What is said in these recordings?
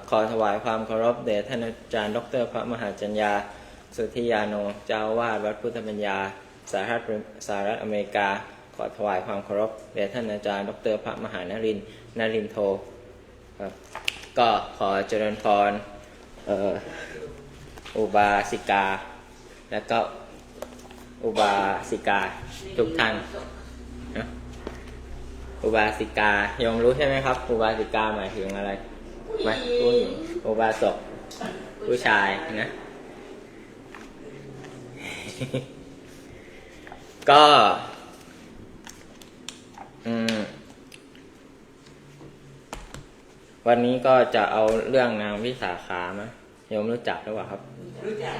ขอถวายความเคารพแด่ท่านอาจารย์ดร.พระมหาจัญญาสุทธิยาโนเจ้าวาดวัดพุทธปัญญาสหรัฐอเมริกาขอถวายความเคารพแด่ท่านอาจารย์ดร.พระมหานรินทร์โทครับก็ขอเจริญพรอุบาสิกาและก็อุบาสิกาทุกท่านอุบาสิกายมรู้ใช่ไหมครับอุบาสิกาหมายถึงอะไรไหมผู้หญิงอุบาสกผู้ชายนะก็วันนี้ก็จะเอาเรื่องนางวิสาขามาโยมรู้จักหรือเปล่าครับรู้จัก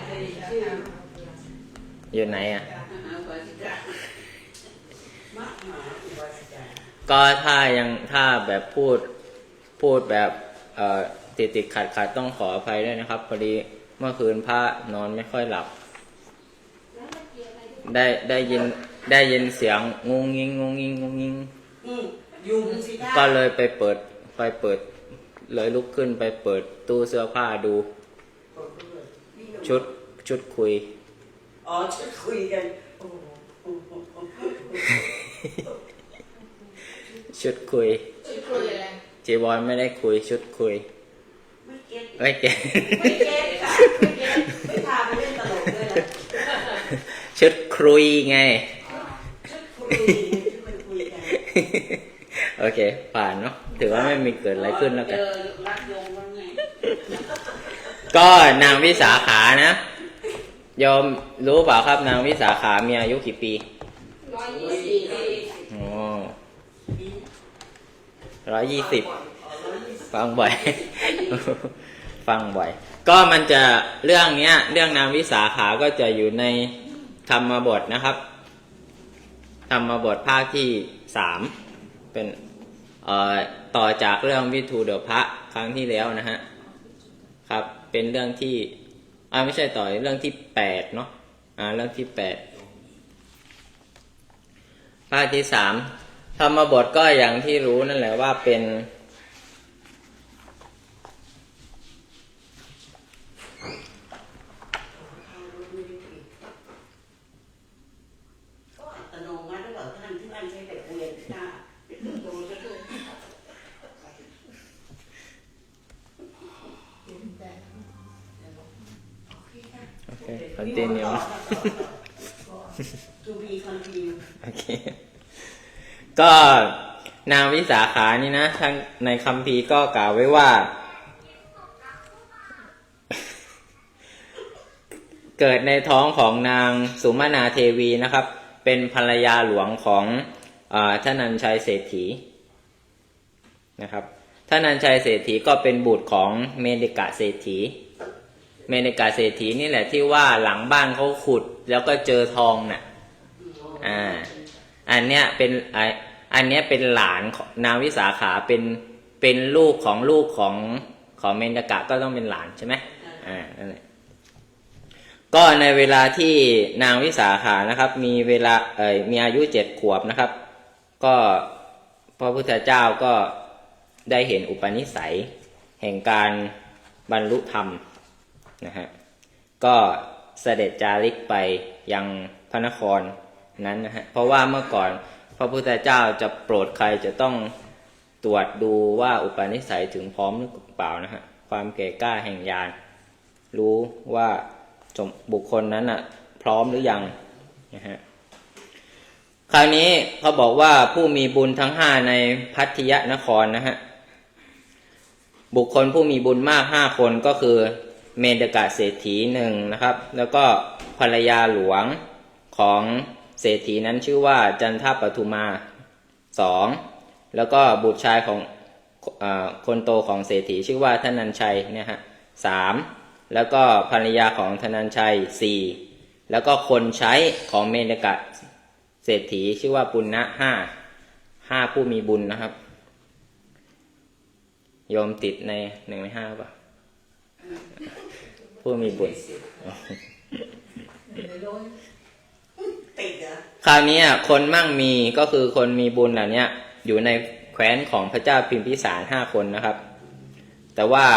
ชื่ออยู่ไหนอ่ะก็ถ้าแบบพูดแบบติดขัดต้องขออภัยด้วยนะครับพอดีเมื่อคืนพระนอนไม่ค่อยหลับได้ยินเสียงงงงิงก็เลยไปเปิดเลยลุกขึ้นไปเปิดตู้เสื้อผ้าดูชุดคุยชุดคุยกันชุดคุยอะไรจีบอลไม่ได้คุยชุดคุยไม่เก็ตค่ะไม่พาไปเล่นตลกด้วยนะชุดคุยไงชุดคุยกันโอเคผ่านเนาะถือว่าไม่มีเกิดอะไรขึ้นแล้วกันก็นางวิสาขานะยอมรู้เปล่าครับนางวิสาขามีอายุกี่ปี120 ฟังบ่อย ก็มันจะเรื่องนางวิสาขาก็จะอยู่ในธรรมบทนะครับธรรมบทภาคที่3เป็นต่อจากเรื่องวิทูเดพระครั้งที่แล้วนะฮะครับเป็นเรื่องที่ไม่ใช่ต่อเรื่องที่8เนาะเรื่องที่8ภาคที่3ธรรมบทก็อย่างที่รู้นั่นแหละว่าเป็นcontinue โอเคก็นางวิสาขานี่นะทั้งในคัมภีร์ก็กล่าวไว้ว่าเกิดในท้องของนางสุมาณาเทวีนะครับเป็นภรรยาหลวงของท่านัญชัยเศรษฐีนะครับท่านัญชัยเศรษฐีก็เป็นบุตรของเมดิกะเศรษฐีนี่แหละที่ว่าหลังบ้านเขาขุดแล้วก็เจอทองน่ะอันเนี้ยเป็นหลานนางวิสาขาเป็นลูกของเมดิกะก็ต้องเป็นหลานใช่ไหมนั่นแหละก็ในเวลาที่นางวิสาขานะครับมีอายุ7 ขวบนะครับก็พระพุทธเจ้าก็ได้เห็นอุปนิสัยแห่งการบรรลุธรรมนะฮะก็เสด็จจาริกไปยังพระนครนั้นนะฮะเพราะว่าเมื่อก่อนพระพุทธเจ้าจะโปรดใครจะต้องตรวจดูว่าอุปนิสัยถึงพร้อมหรือเปล่านะฮะความแก่กล้าแห่งญาณรู้ว่าบุคคลนั้นพร้อมหรือยังนะฮะคราวนี้เขาบอกว่าผู้มีบุญทั้ง5ในพัทยนครนะฮะบุคคลผู้มีบุญมาก5 คนก็คือเมดิกะเศรษฐี1นะครับแล้วก็ภรรยาหลวงของเศรษฐีนั้นชื่อว่าจันทปทุมา2แล้วก็บุตรชายของคนโตของเศรษฐีชื่อว่าธนัญชัยเนี่ยฮะ3แล้วก็ภรรยาของธนัญชัย4แล้วก็คนใช้ของเมดิกะเศรษฐีชื่อว่าปุณณะ5ผู้มีบุญนะครับโยมติดใน1 ใน 5ป่ะผู้มีบุญคราวนี้คนมั่งมีก็คือคนมีบุญเหล่านี้อยู่ในแคว้นของพระเจ้าพิมพิสาร5 คนนะครับ แต่ว่า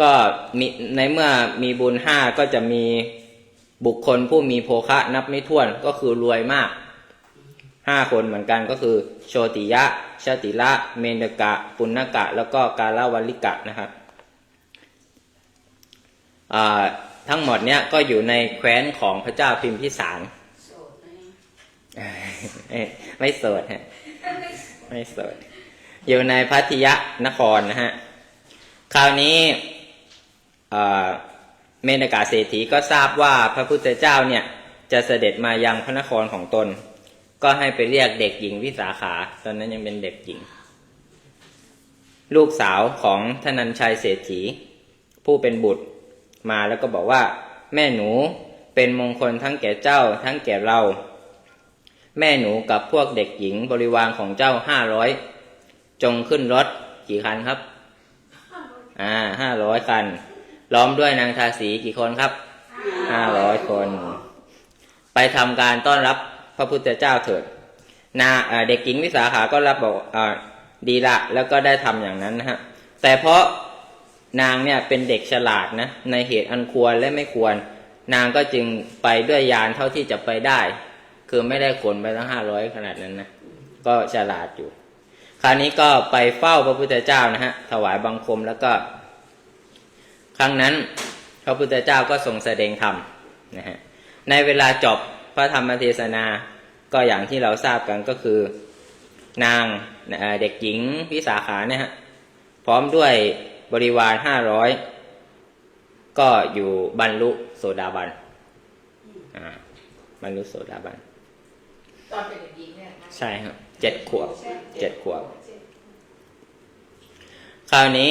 ก็มีในเมื่อมีบุญห้าก็จะมีบุคคลผู้มีโภคะนับไม่ถ้วนก็คือรวยมาก5 คนเหมือนกันก็คือโชติยะชติละเมนกะปุณณกะแล้วก็กาลวัลลิกะนะครับทั้งหมดเนี้ยก็อยู่ในแคว้นของพระเจ้าพิมพิสาร โสดนะ ไม่โสดฮะไม่โสดอยู่ในพัทยนครนะฮะคราวนี้เมนกะเศรษฐีก็ทราบว่าพระพุทธเจ้าเนี่ยจะเสด็จมายังพระนครของตนก็ให้ไปเรียกเด็กหญิงวิสาขาตอนนั้นยังเป็นเด็กหญิงลูกสาวของธนัญชัยเศรษฐีผู้เป็นบุตรมาแล้วก็บอกว่าแม่หนูเป็นมงคลทั้งแก่เจ้าทั้งแก่เราแม่หนูกับพวกเด็กหญิงบริวารของเจ้า500จงขึ้นรถกี่คันครับ500 คันล้อมด้วยนางทาสีกี่คนครับ500 คนไปทำการต้อนรับพระพุทธเจ้าเถิดเด็กหญิงวิสาขาก็รับบอกดีละแล้วก็ได้ทำอย่างนั้นนะฮะแต่เพราะนางเนี่ยเป็นเด็กฉลาดนะในเหตุอันควรและไม่ควรนางก็จึงไปด้วยยานเท่าที่จะไปได้คือไม่ได้ขนไปทั้ง500ขนาดนั้นนะก็ฉลาดอยู่คราวนี้ก็ไปเฝ้าพระพุทธเจ้านะฮะถวายบังคมแล้วก็ครั้งนั้นพระพุทธเจ้าก็ทรงแสดงธรรมนะฮะในเวลาจบพระธรรมเทศนาก็อย่างที่เราทราบกันก็คือนางเด็กหญิงวิสาขาเนี่ยฮะพร้อมด้วยบริวาร500ก็อยู่บรรลุโสดาบันบรรลุโสดาบันตอนเป็นเด็กหญิงเนี่ยใช่ครับ7 ขวบคราวนี้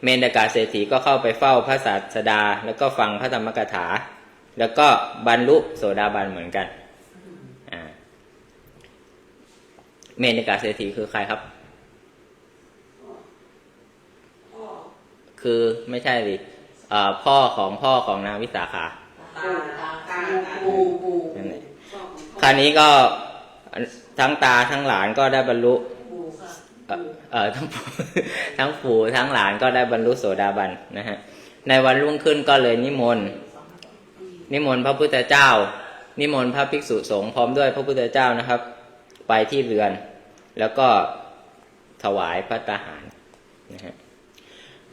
เมนกะเศรษฐีก็เข้าไปเฝ้าพระศาสดาแล้วก็ฟังพระธรรมกถาแล้วก็บรรลุโสดาบันเหมือนกันเมนกะเศรษฐีคือใครครับคือไม่ใช่สิพ่อของนางวิสาขานั่นแหละคราวนี้ก็ทั้งตาทั้งหลานก็ได้บรรลุทั้งปู่ทั้งหลานก็ได้บรรลุโสดาบันนะฮะในวันรุ่งขึ้นก็เลยนิมนต์พระพุทธเจ้านิมนต์พระภิกษุสงฆ์พร้อมด้วยพระพุทธเจ้านะครับไปที่เรือนแล้วก็ถวายภัตตาหารนะฮะ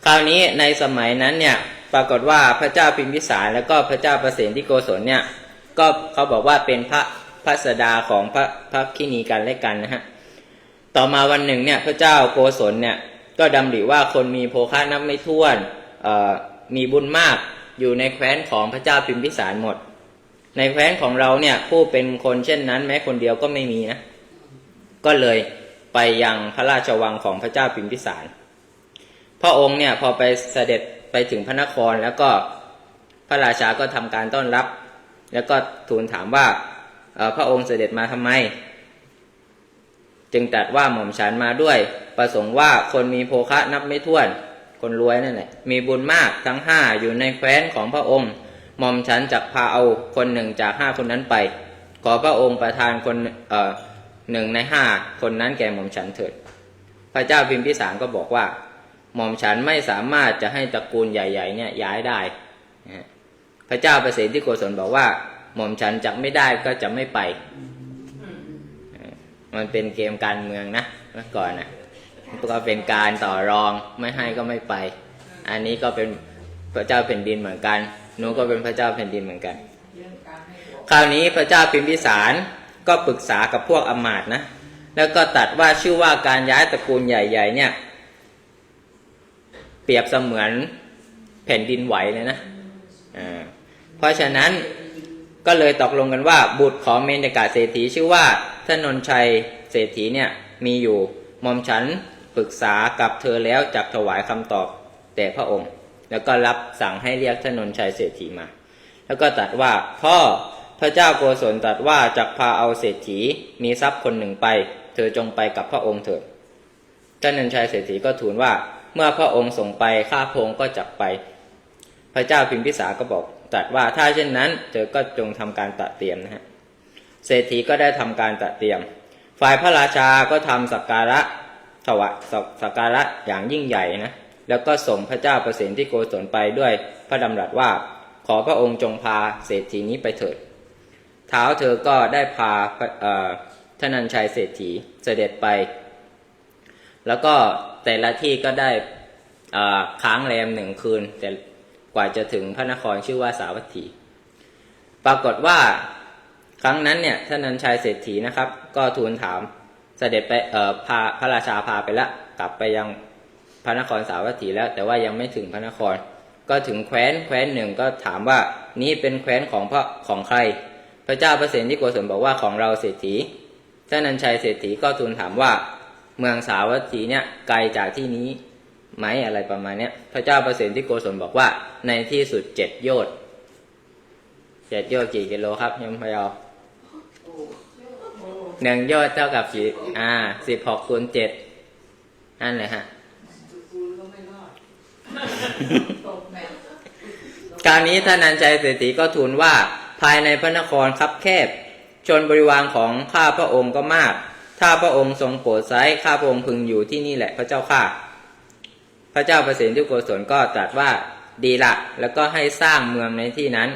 คราวนี้ในสมัยนั้นเนี่ยปรากฏว่าพระเจ้าพิมพิสารแล้วก็พระเจ้าประเสนที่โกศลเนี่ยก็เขาบอกว่าเป็นพระสดาของพระคินีกันและกันนะฮะต่อมาวันหนึ่งเนี่ยพระเจ้าโกศลเนี่ยก็ดำริว่าคนมีโภคะนับไม่ถ้วนมีบุญมากอยู่ในแคว้นของพระเจ้าพิมพิสารหมดในแคว้นของเราเนี่ยผู้เป็นคนเช่นนั้นแม้คนเดียวก็ไม่มีนะก็เลยไปยังพระราชวังของพระเจ้าพิมพิสารพระองค์เนี่ยพอไปเสด็จไปถึงพระนครแล้วก็พระราชาก็ทำการต้อนรับแล้วก็ทูลถามว่าพระองค์เสด็จมาทำไมจึงตรัสว่าหม่อมฉันมาด้วยประสงค์ว่าคนมีโภคะนับไม่ถ้วนคนรวยนั่นแหละมีบุญมากทั้ง5อยู่ในแคว้นของพระองค์หม่อมฉันจักพาเอาคนหนึ่งจาก5คนนั้นไปขอพระองค์ประทานคน1 ใน 5คนนั้นแก่หม่อมฉันเถิดพระเจ้าพิมพิสารก็บอกว่าหม่อมฉันไม่สามารถจะให้ตระกูลใหญ่ๆเนี่ยย้ายได้พระเจ้าประเสนที่โกศลบอกว่าหม่อมฉันจักไม่ได้ก็จะไม่ไปมันเป็นเกมการเมืองนะเมื่อก่อนนะก็เป็นการต่อรองไม่ให้ก็ไม่ไปอันนี้ก็เป็นพระเจ้าแผ่นดินเหมือนกันนู้นก็เป็นพระเจ้าแผ่นดินเหมือนกันคราวนี้พระเจ้าพิมพิสารก็ปรึกษากับพวกอมาตย์นะแล้วก็ตรัสว่าชื่อว่าการย้ายตระกูลใหญ่ๆเนี่ยเปรียบเสมือนแผ่นดินไหวเลยนะเพราะฉะนั้นก็เลยตกลงกันว่าบุตรของเมนกะเศรษฐีชื่อว่าธนนชัยเศรษฐีเนี่ยมีอยู่หม่อมฉันปรึกษากับเธอแล้วจักถวายคำตอบแต่พระองค์แล้วก็รับสั่งให้เรียกธนนชัยเศรษฐีมาแล้วก็ตรัสว่าพ่อพระเจ้าโกศลตรัสว่าจักพาเอาเศรษฐีมีทรัพย์คนหนึ่งไปเธอจงไปกับพระองค์เถิดธนนชัยเศรษฐีก็ทูลว่าเมื่อพระองค์ส่งไปข้าพระองค์ก็จักไปพระเจ้าพิมพิสารก็บอกตรัสว่าถ้าเช่นนั้นเธอก็จงทำการตระเตรียมนะฮะเศรษฐีก็ได้ทำการตระเตรียมฝ่ายพระราชาก็ทำสักการะ ถวายสักการะอย่างยิ่งใหญ่นะแล้วก็ส่งพระเจ้าประสิทธิโกศลไปด้วยพระดำรัสว่าขอพระองค์จงพาเศรษฐีนี้ไปเถิดเท้าเธอก็ได้พาธนัญชัยเศรษฐีเสด็จไปแล้วก็แต่ละที่ก็ได้ค้างแรม1 คืนแต่กว่าจะถึงพระนครชื่อว่าสาวัตถีปรากฏว่าครั้งนั้นเนี่ยธนัญชัยเศรษฐีนะครับก็ทูลถามเสด็จไปพระราชาพาไปแล้วกลับไปยังพระนครสาวัตถีแล้วแต่ว่ายังไม่ถึงพระนครก็ถึงแคว้นหนึ่งก็ถามว่านี่เป็นแคว้นของใครพระเจ้าประสิทธิโกศลบอกว่าของเราเศรษฐีธนัญชัยเศรษฐีก็ทูลถามว่าเมืองสาวัตถีเนี่ยไกลจากที่นี้ไหมอะไรประมาณเนี้ยพระเจ้าประสิทธิโกศลบอกว่าในที่สุด7 โยชน์7 โยชน์กี่กิโลครับยมพยอ1 โยชน์เท่ากับกี่16 คูณ 7นั่นเลยฮะคราวนี้ท่านนันชัยเศรษฐีก็ทูลว่าภายในพระนครคับแคบชนบริวารของข้าพระองค์ก็มากถ้าพระองค์ทรงโปรดไซร้ข้าพระองค์พึงอยู่ที่นี่แหละพระเจ้าข้าพระเจ้าประสิทธิโกศลก็ตรัสว่าดีละแล้วก็ให้สร้างเมืองในที่นั้น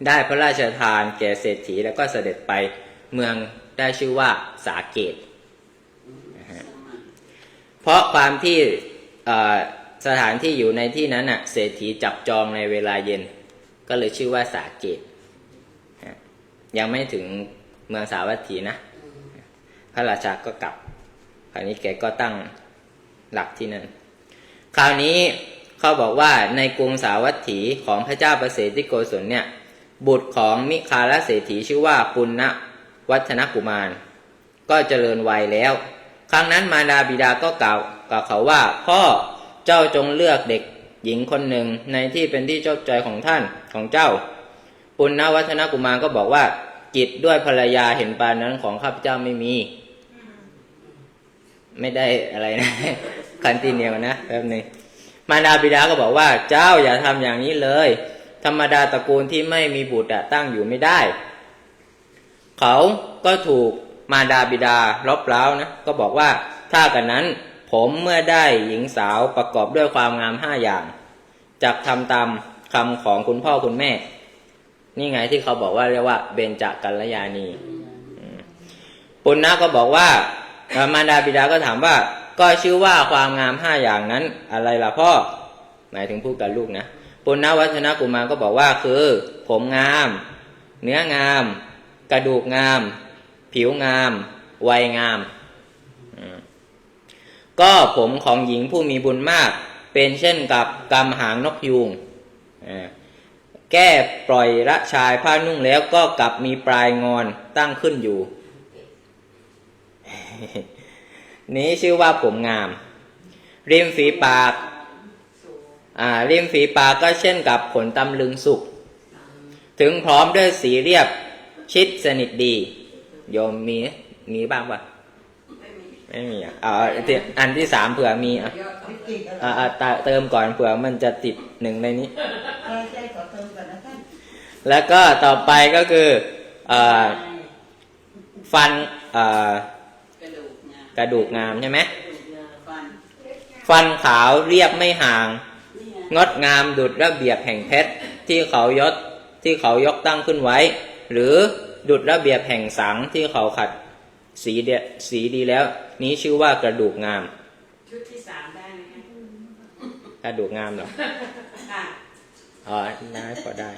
ได้พระราชทานแก่เศรษฐีแล้วก็เสด็จไปเมืองได้ชื่อว่าสาเกตเพราะความที่สถานที่อยู่ในที่นั้นเศรษฐีจับจองในเวลาเย็นก็เลยชื่อว่าสาเกตยังไม่ถึงเมืองสาวัตถีนะพระราชาก็กลับคราวนี้แกก็ตั้งหลักที่นั่นคราวนี้เขาบอกว่าในกรุงสาวัตถีของพระเจ้าประสิทธิโกศลเนี่ยบุตรของมิคาลเศรษฐีชื่อว่าปุณณวัฒนกุมารก็เจริญวัยแล้วครั้งนั้นมารดาบิดาก็กล่าวกับเขาว่าพ่อเจ้าจงเลือกเด็กหญิงคนหนึ่งในที่เป็นที่ชอบใจของท่านของเจ้าปุณณวัฒนกุมารก็บอกว่ากิจด้วยภรรยาเห็นปานนั้นของข้าพเจ้าไม่ได้อะไรนะคันตีเนียวนะแป๊บนึงมารดาบิดาก็บอกว่าเจ้าอย่าทำอย่างนี้เลยธรรมดาตระกูลที่ไม่มีบุตรตั้งอยู่ไม่ได้เขาก็ถูกมารดาบิดารบเร้านะก็บอกว่าถ้ากันนั้นผมเมื่อได้หญิงสาวประกอบด้วยความงาม5 อย่างจักทำตามคำของคุณพ่อคุณแม่นี่ไงที่เขาบอกว่าเรียกว่าเบญจกัลยาณีปุณณะก็บอกว่ามารดาบิดาก็ถามว่าก็ชื่อว่าความงาม5 อย่างนั้นอะไรล่ะพ่อหมายถึงพูดกับลูกนะปุณณวัฒนกุมารก็บอกว่าคือผมงามเนื้องามกระดูกงามผิวงามวัยงามก็ผมของหญิงผู้มีบุญมากเป็นเช่นกับกำหางนกยูงแก้ปล่อยละชายผ้านุ่งแล้วก็กลับมีปลายงอนตั้งขึ้นอยู่ นี้ชื่อว่าผมงามริมฝีปากก็เช่นกับขนตำลึงสุกถึงพร้อมด้วยสีเรียบชิดสนิทดีโยมมีบ้างปะไม่มีอันที่3เผื่อมีเติมก่อนเผื่อมันจะติด1ในนี้แล้วก็ต่อไปก็คือฟันกระดูกงามใช่ไหมฟันขาวเรียบไม่ห่างงดงามดุจระเบียบแห่งเพชรที่เขายกตั้งขึ้นไว้หรือดุจระเบียบแห่งสังที่เขาขัดสีดีแล้วนี้ชื่อว่ากระดูกงามชุดที่3ได้ไหมกระดูกงามเหรอได้พอได้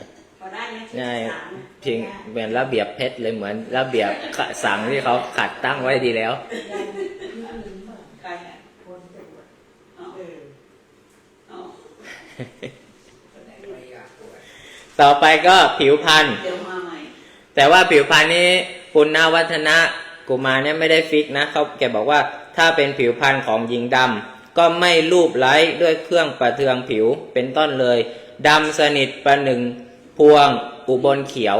ง่ายเพียงเหมือนระเบียบเพชรเลยเหมือนระเบียบสังที่เขาขัดตั้งไว้ดีแล้วต่อไปก็ผิวพรรณแต่ว่าผิวพรรณนี้ปุณณวัฒนกุมารเนี่ยไม่ได้ฟิกนะเขาแกบอกว่าถ้าเป็นผิวพรรณของหญิงดำก็ไม่ลูบไล้ด้วยเครื่องประเทืองผิวเป็นต้นเลยดำสนิทประหนึ่งพวงอุบลเขียว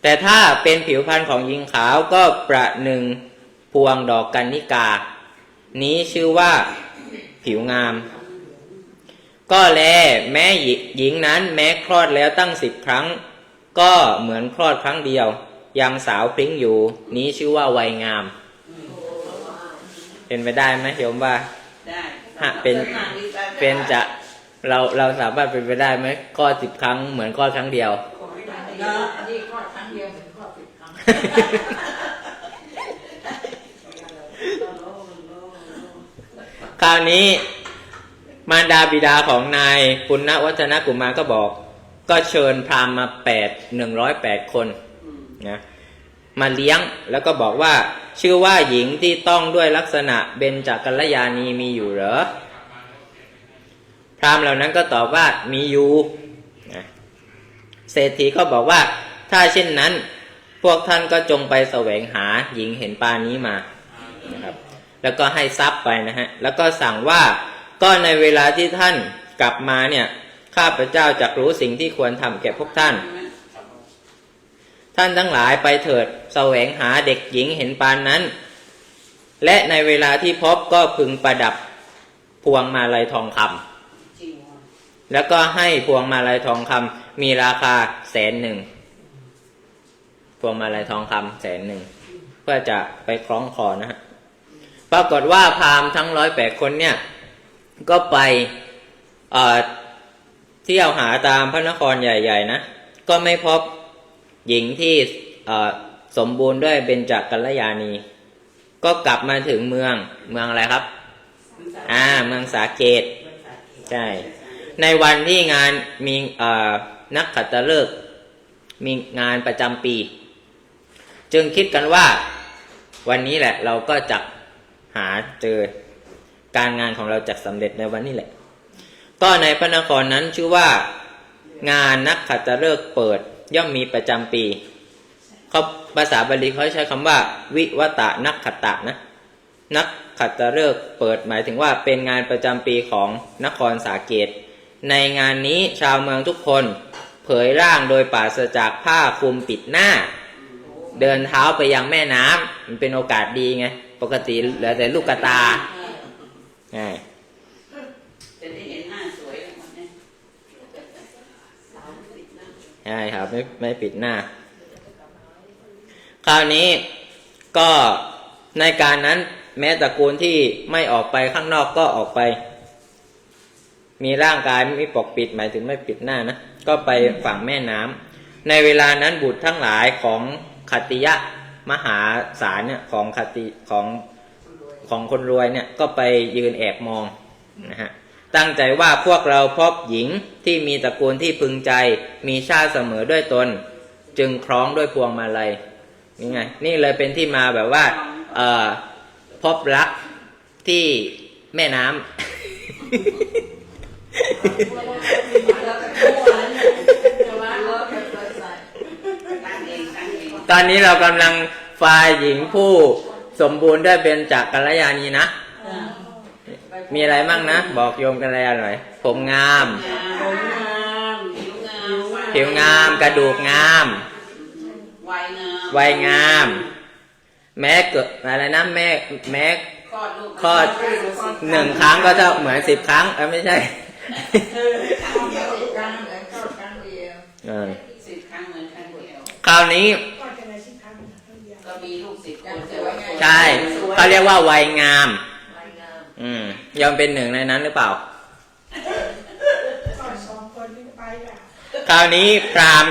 แต่ถ้าเป็นผิวพรรณของหญิงขาวก็ประหนึ่งพวงดอกกันนิกานี้ชื่อว่าผิวงามก็แลแม้หญิงนั้นแม้คลอดแล้วตั้ง10 ครั้งก็เหมือนคลอดครั้งเดียว ยังสาวพริ้งอยู่ นี้ชื่อว่าวัยงาม เป็นไปได้ไหมโยมว่า ได้ ฮะเป็นจะเราสามารถเป็นไปได้ไหมข้อ10 ครั้งเหมือนข้อครั้งเดียว เนาะ นี่ข้อครั้งเดียวเป็นข้อ10 ครั้ง คราวนี้มารดาบิดาของนายปุณณวัฒนกุมารก็บอก ก็เชิญพราหมณ์มา108 คนนะมาเลี้ยงแล้วก็บอกว่าชื่อว่าหญิงที่ต้องด้วยลักษณะเบญจกัลยาณีมีอยู่เหรอพราหมณ์เหล่านั้นก็ตอบว่ามีอยู่นะเศรษฐีก็บอกว่าถ้าเช่นนั้นพวกท่านก็จงไปแสวงหาหญิงเห็นปานนี้มานะครับแล้วก็ให้ทรัพย์ไปนะฮะแล้วก็สั่งว่าก็ในเวลาที่ท่านกลับมาเนี่ยข้าพเจ้าจักรู้สิ่งที่ควรทำแก่พวกท่านท่านทั้งหลายไปเถิดแสวงหาเด็กหญิงเห็นปานนั้นและในเวลาที่พบก็พึงประดับพวงมาลัยทองคำ จริงว่ะ แล้วก็ให้พวงมาลัยทองคำมีราคา100,000พวงมาลัยทองคำ100,000เพื่อจะไปคล้องคอนะฮะปรากฏว่าพราหมณ์ทั้ง108 คนเนี่ยก็ไปเที่ยวหาตามพระนครใหญ่ๆนะก็ไม่พบหญิงที่สมบูรณ์ด้วยเบญจกัลยาณีก็กลับมาถึงเมืองอะไรครับเมืองสาเกตใช่ในวันที่งานมีนักขัตฤกษ์มีงานประจำปีจึงคิดกันว่าวันนี้แหละเราก็จะหาเจอการงานของเราจะสำเร็จในวันนี้แหละก็ในพระนครนั้นชื่อว่างานนักขัตฤกษ์เปิดย่อมมีประจำปีเขาภาษาบาลีเขาใช้คำว่าวิวัตนักขัตตะนะนักขัตฤกษ์เปิดหมายถึงว่าเป็นงานประจำปีของนครสาเกตในงานนี้ชาวเมืองทุกคนเผยร่างโดยปราศจากผ้าคลุมปิดหน้าเดินเท้าไปยังแม่น้ำมันเป็นโอกาสดีไงปกติเหลือแต่ลูกตาไง จะได้เห็นหน้าสวยหมดเนี่ย ใช่ครับไม่ปิดหน้าคราวนี้ก็ในการนั้นแม้ตระกูลที่ไม่ออกไปข้างนอกก็ออกไปมีร่างกายไม่ปกปิดหมายถึงไม่ปิดหน้านะก็ไปฝั่งแม่น้ำในเวลานั้นบุตรทั้งหลายของขัตติยะมหาศาลเนี่ยของขัตติของคนรวยเนี่ยก็ไปยืนแอบมองนะฮะตั้งใจว่าพวกเราพบหญิงที่มีตระกูลที่พึงใจมีชาติเสมอด้วยตนจึงคล้องด้วยพวงมาลัยนี่ไงนี่เลยเป็นที่มาแบบว่าพบรักที่แม่น้ำ ตอนนี้เรากำลังฝ่ายหญิงผู้สมบูรณ์ด้วยเบญจกัลยาณีนะมีอะไรมั่งนะบอกโยมกัลยาหน่อยผมงาม ผมงามผิวงาม ผิวงามกระดูกงาม วัยงาม แม้เกิดอะไรนะแม้ คลอดลูก คลอด1 ครั้งก็เท่าเหมือน10 ครั้งไม่ใช่ 10 ครั้งเหมือนข้อครั้งเดียว 10 ครั้งเหมือนครั้งเดียว คราวนี้ ก็มีลูก10 คนแต่ว่าไง ใช่เขาเรียกว่าวัยงาม รายงาน ยอมเป็นหนึ่งในนั้นหรือเปล่าคราวนี้พราหม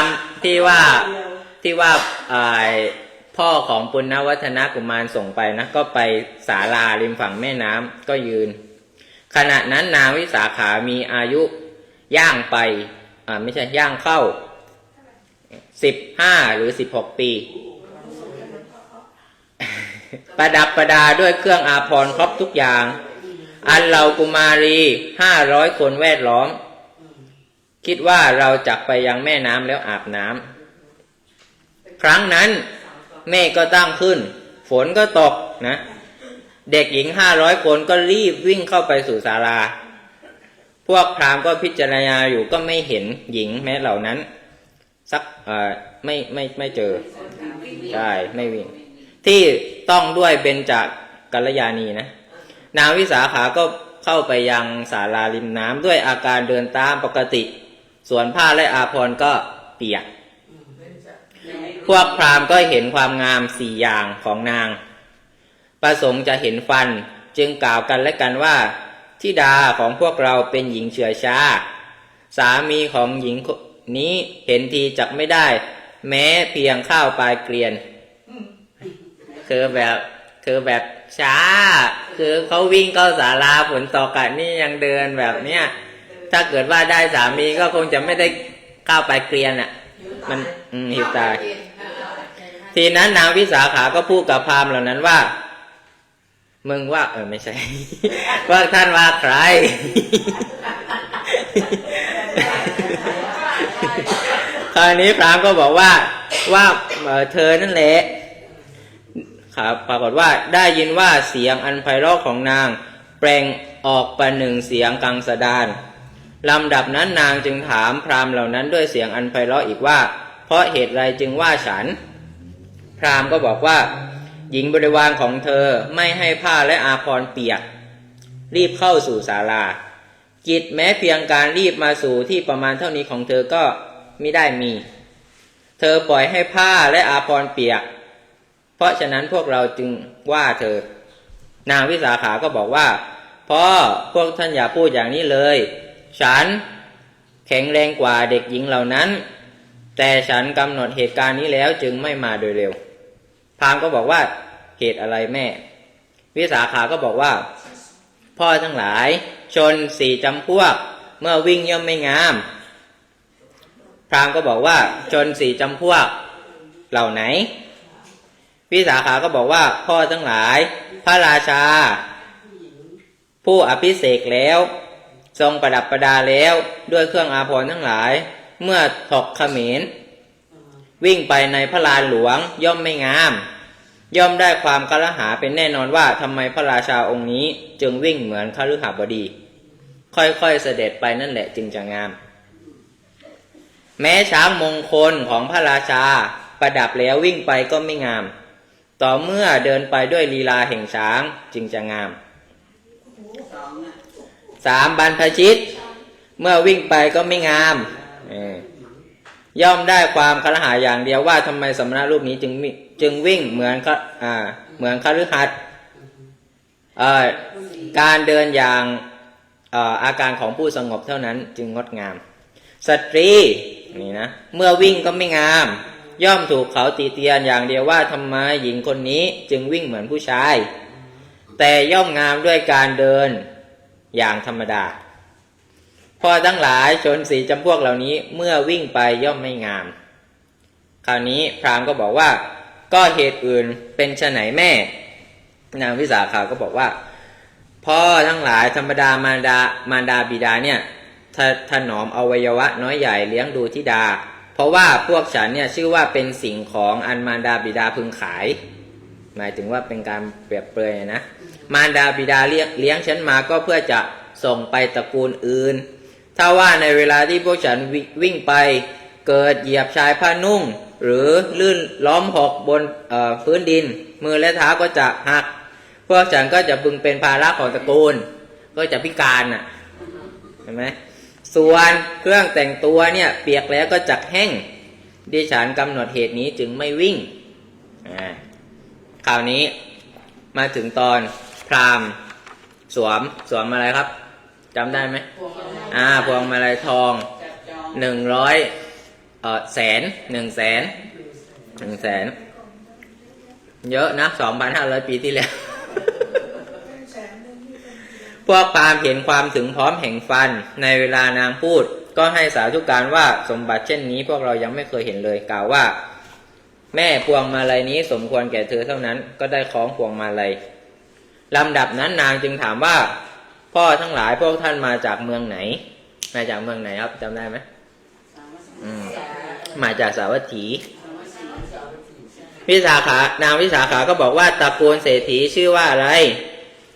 ณ์ที่ว่าพ่อของปุณณวัฒนกุมารส่งไปนะก็ไปศาลาริมฝั่งแม่น้ำก็ยืนขณะนั้นนางวิสาขามีอายุย่างไปไม่ใช่ย่างเข้า15 หรือ 16 ปี ประดับประดาด้วยเครื่องอาภรณ์ครบทุกอย่างอันเรากุมารี500 คนแวดล้อมคิดว่าเราจักไปยังแม่น้ำแล้วอาบน้ำครั้งนั้นเมฆก็ตั้งขึ้นฝนก็ตกนะเด็กหญิง500 คนก็รีบวิ่งเข้าไปสู่ศาลาพวกพราหมณ์ก็พิจารณาอยู่ก็ไม่เห็นหญิงแม้เหล่านั้นสักไม่เจอใช่ไม่วิ่งที่ต้องด้วยเบญจกัลยาณีนะนางวิสาขาก็เข้าไปยังศาลาริมน้ำด้วยอาการเดินตามปกติส่วนผ้าและอาภรณ์ก็เปียก ยังไม่ พวกพราหมณ์ก็เห็นความงาม4อย่างของนางประสงค์จะเห็นฟันจึงกล่าวกันและกันว่าธิดาของพวกเราเป็นหญิงเฉื่อยช้าสามีของหญิงนี้เห็นทีจักไม่ได้แม้เพียงข้าวปลายเกลียนคือแบบช้าคือเขาวิ่งเข้าศาลาฝนตกกันนี่ยังเดินแบบเนี้ยถ้าเกิดว่าได้สามีก็คงจะไม่ได้ข้าวปลายเกลียนอ่ะมันหิวตายทีนั้นนางวิสาขาก็พูดกับพราหมณ์เหล่านั้นว่ามึงว่าไม่ใช่ ว่าท่านว่าใคร คราวนี้พราหมณ์ก็บอกว่าเธอนั่นแหละครับปรากฏว่าได้ยินว่าเสียงอันไพเราะของนางแปลงออกประหนึ่งเสียงกังสดานลำดับนั้นนางจึงถามพราหมณ์เหล่านั้นด้วยเสียงอันไพเราะอีกว่าเพราะเหตุไรจึงว่าฉันพราหมณ์ก็บอกว่าหญิงบริวารของเธอไม่ให้ผ้าและอาภรณ์เปียกรีบเข้าสู่ศาลากิจแม้เพียงการรีบมาสู่ที่ประมาณเท่านี้ของเธอก็ไม่ได้มีเธอปล่อยให้ผ้าและอาภรณ์เปียกเพราะฉะนั้นพวกเราจึงว่าเธอนางวิสาขาก็บอกว่าพ่อพวกท่านอย่าพูดอย่างนี้เลยฉันแข็งแรงกว่าเด็กหญิงเหล่านั้นแต่ฉันกำหนดเหตุการณ์นี้แล้วจึงไม่มาโดยเร็วพราหมณ์ก็บอกว่าเหตุอะไรแม่วิสาขาก็บอกว่าพ่อทั้งหลายชน4จำพวกเมื่อวิ่งย่อมไม่งามพราหมณ์ก็บอกว่าชน4จำพวกเหล่าไหนวิสาขาก็บอกว่าพ่อทั้งหลายพระราชาผู้อภิเษกแล้วทรงประดับประดาแล้วด้วยเครื่องอาภรณ์ทั้งหลายเมื่อถกเขมรวิ่งไปในพระลานหลวงย่อมไม่งามย่อมได้ความกระหาเป็นแน่นอนว่าทำไมพระราชาองค์นี้จึงวิ่งเหมือนคฤหบดีค่อยๆเสด็จไปนั่นแหละจึงจะงามแม้ช้างมงคลของพระราชาประดับแล้ววิ่งไปก็ไม่งามต่อเมื่อเดินไปด้วยลีลาแห่งช้างจึงจะงาม3บรรพชิตเมื่อวิ่งไปก็ไม่งามย่อมได้ความคฤหาอย่างเดียวว่าทำไมสมณะรูปนี้จึงวิ่งเหมือนคฤหัสถ์การเดินอย่างอาการของผู้สงบเท่านั้นจึงงดงามสตรีนี่นะเมื่อวิ่งก็ไม่งามย่อมถูกเขาตีเตียนอย่างเดียวว่าทำไมหญิงคนนี้จึงวิ่งเหมือนผู้ชายแต่ย่อมงามด้วยการเดินอย่างธรรมดาพ่อทั้งหลายชน4จำพวกเหล่านี้เมื่อวิ่งไปย่อมไม่งามคราวนี้พราหมณ์ก็บอกว่าก็เหตุอื่นเป็นไฉนแม่นางวิสาขาก็บอกว่าพ่อทั้งหลายธรรมดามารดาบิดาเนี่ยถนอมอวัยวะน้อยใหญ่เลี้ยงดูธิดาเพราะว่าพวกฉันเนี่ยชื่อว่าเป็นสิ่งของอันมารดาบิดาพึงขายหมายถึงว่าเป็นการเปรียบเปรยนะมารดาบิดาเลี้ยงฉันมาก็เพื่อจะส่งไปตระกูลอื่นถ้าว่าในเวลาที่พวกฉันวิ่งไปเกิดเหยียบชายผ้านุ่งหรือลื่นล้มหกบนพื้นดินมือและเท้าก็จะหักพวกฉันก็จะพึงเป็นภาระของตระกูลก็จะพิการน่ะเห็นไหมส่วนเครื่องแต่งตัวเนี่ยเปียกแล้วก็จักแห้งดิฉันกำหนดเหตุนี้จึงไม่วิ่งคราวนี้มาถึงตอนพราหมณ์สวมอะไรครับจำได้ไหมพวงมาลัยทอง100 100,000เยอะนะ 2,500 ปีที่แล้ว พวกพราหมณ์เห็นความถึงพร้อมแห่งฟันในเวลานางพูดก็ให้สาธุการว่าสมบัติเช่นนี้พวกเรายังไม่เคยเห็นเลยกล่าวว่าแม่พวงมาลัยนี้สมควรแก่เธอเท่านั้นก็ได้คล้องพวงมาลัยลำดับนั้นนางจึงถามว่าพ่อทั้งหลายพวกท่านมาจากเมืองไหนมาจากเมืองไหนครับจำได้ไหมมาจากสาวัตถีนางวิสาขาก็บอกว่าตระกูลเศรษฐีชื่อว่าอะไร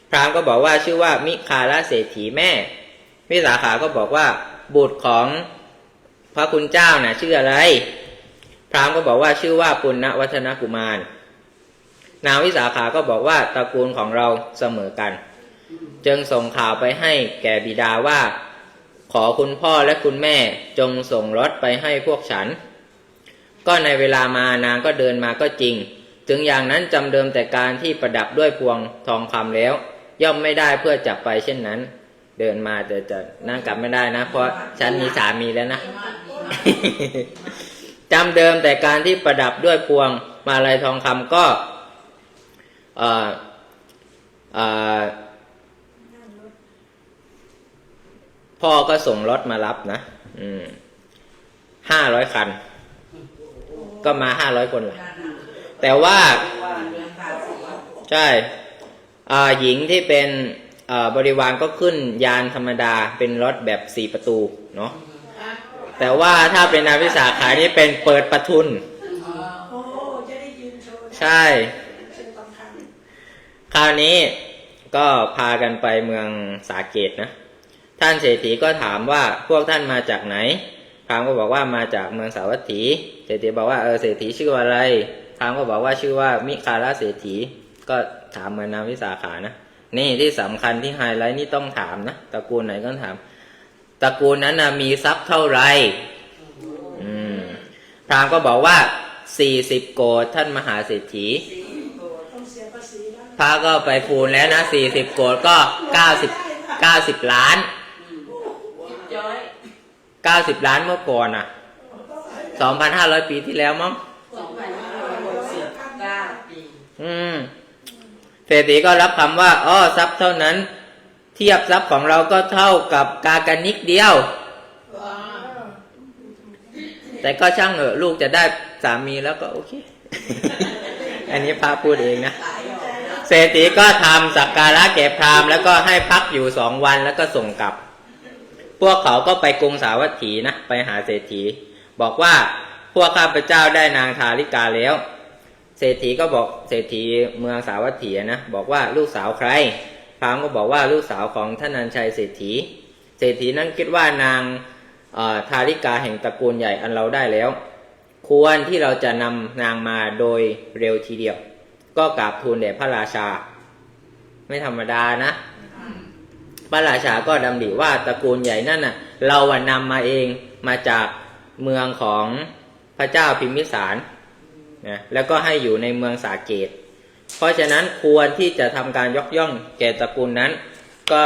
พราหมณ์ก็บอกว่าชื่อว่ามิคาลเศรษฐีแม่วิสาขาก็บอกว่าบุตรของพระคุณเจ้าน่ะชื่ออะไรพราหมณ์ก็บอกว่าชื่อว่าปุณณวัฒนกุมารนางวิสาขาก็บอกว่าตระกูลของเราเสมอกันจึงส่งข่าวไปให้แก่บิดาว่าขอคุณพ่อและคุณแม่จงส่งรถไปให้พวกฉัน ก็ในเวลามานางก็เดินมาก็จริง ถึงอย่างนั้นจำเดิมแต่การที่ประดับด้วยพวงทองคำแล้ว ย่อมไม่ได้เพื่อจับไปเช่นนั้น เดินมาแต่จะนั่งกลับไม่ได้นะ เพราะฉันมีสามีแล้วนะ จำเดิมแต่การที่ประดับด้วยพวงมาลัยทองคำก็พ่อก็ส่งรถมารับนะ500 คัน ก็มา500 คนละแต่ว่าใช่หญิงที่เป็นบริวารก็ขึ้นยานธรรมดาเป็นรถแบบ4 ประตูเนาะแต่ว่าถ้าเป็นนางวิสาขานี่เป็นเปิดประทุนใช่คราวนี้ก็พากันไปเมืองสาเกตนะท่านเศรษฐีก็ถามว่าพวกท่านมาจากไหนพราหมณ์ก็บอกว่ามาจากเมืองสาวัตถีเศรษฐีบอกว่าเศรษฐีชื่ออะไรพราหมณ์ก็บอกว่าชื่อว่ามิคาลเศรษฐีก็ถามเหมือนนางวิสาขานะนี่ที่สำคัญที่ไฮไลท์นี่ต้องถามนะตระกูลไหนก็ถามตระกูลนั้นนะมีทรัพย์เท่าไหร่พราหมณ์ก็บอกว่า40 โกฏท่านมหาเศรษฐีพระก็ไปคูณแล้วนะ40 โกฏก็90 ล้าน90 ล้านเมื่อก่อนอ่ะ 2,500 ปีที่แล้วมั้ง2,569 ปีเศรษฐีก็รับคำว่าทรัพย์เท่านั้นเทียบทรัพย์ของเราก็เท่ากับกากันนิกเดียวแต่ก็ช่างเถอะลูกจะได้สามีแล้วก็โอเค อันนี้พระพูดเองนะเศรษฐีก็ทำสักการะแก่พราหมณ์แล้วก็ให้พักอยู่2 วันแล้วก็ส่งกลับพวกเขาก็ไปกรุงสาวัตถีนะไปหาเศรษฐีบอกว่าพวกข้าพเจ้าได้นางทาริกาแล้วเศรษฐีก็บอกเศรษฐีเมืองสาวัตถีนะบอกว่าลูกสาวใครพราหมณ์ก็บอกว่าลูกสาวของท่านนันชัยเศรษฐีเศรษฐีนั้นคิดว่านางทาริกาแห่งตระกูลใหญ่อันเราได้แล้วควรที่เราจะนำนางมาโดยเร็วทีเดียวก็กราบทูลแด่พระราชาไม่ธรรมดานะพระราชาก็ดำริว่าตระกูลใหญ่นั่นน่ะเรานำมาเองมาจากเมืองของพระเจ้าพิมพิสารนะแล้วก็ให้อยู่ในเมืองสาเกตเพราะฉะนั้นควรที่จะทำการยกย่องแก่ตระกูลนั้นก็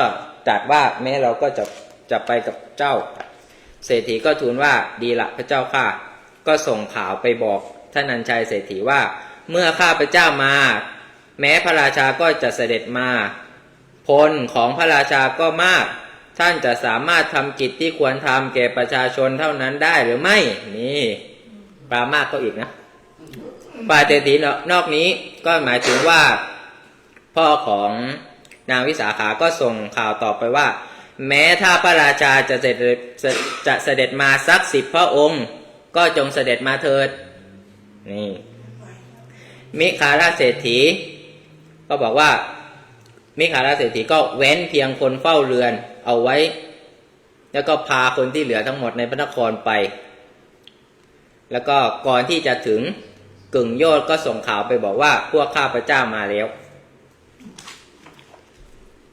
ตรัสว่าแม้เราก็จะไปกับเจ้าเศรษฐีก็ทูลว่าดีละพระเจ้าข้าก็ส่งข่าวไปบอกท่านนันชัยเศรษฐีว่าเมื่อข้าพเจ้ามาแม้พระราชาก็จะเสด็จมาพลของพระราชาก็มากท่านจะสามารถทำกิจที่ควรทำแก่ประชาชนเท่านั้นได้หรือไม่นี่ปรามาสก็อีกนะปาเศรษฐีนอกนี้ก็หมายถึงว่าพ่อของนางวิสาขาก็ส่งข่าวต่อไปว่าแม้ถ้าพระราชาจะเสด็จมาสัก10 พระองค์ก็จงเสด็จมาเถิดนี่มิคาลเศรษฐีก็บอกว่ามิคาลเศรษฐีก็เว้นเพียงคนเฝ้าเรือนเอาไว้แล้วก็พาคนที่เหลือทั้งหมดในพระนครไปแล้วก็ก่อนที่จะถึงกึ่งโยธก็ส่งข่าวไปบอกว่าพวกข้าพเจ้ามาแล้ว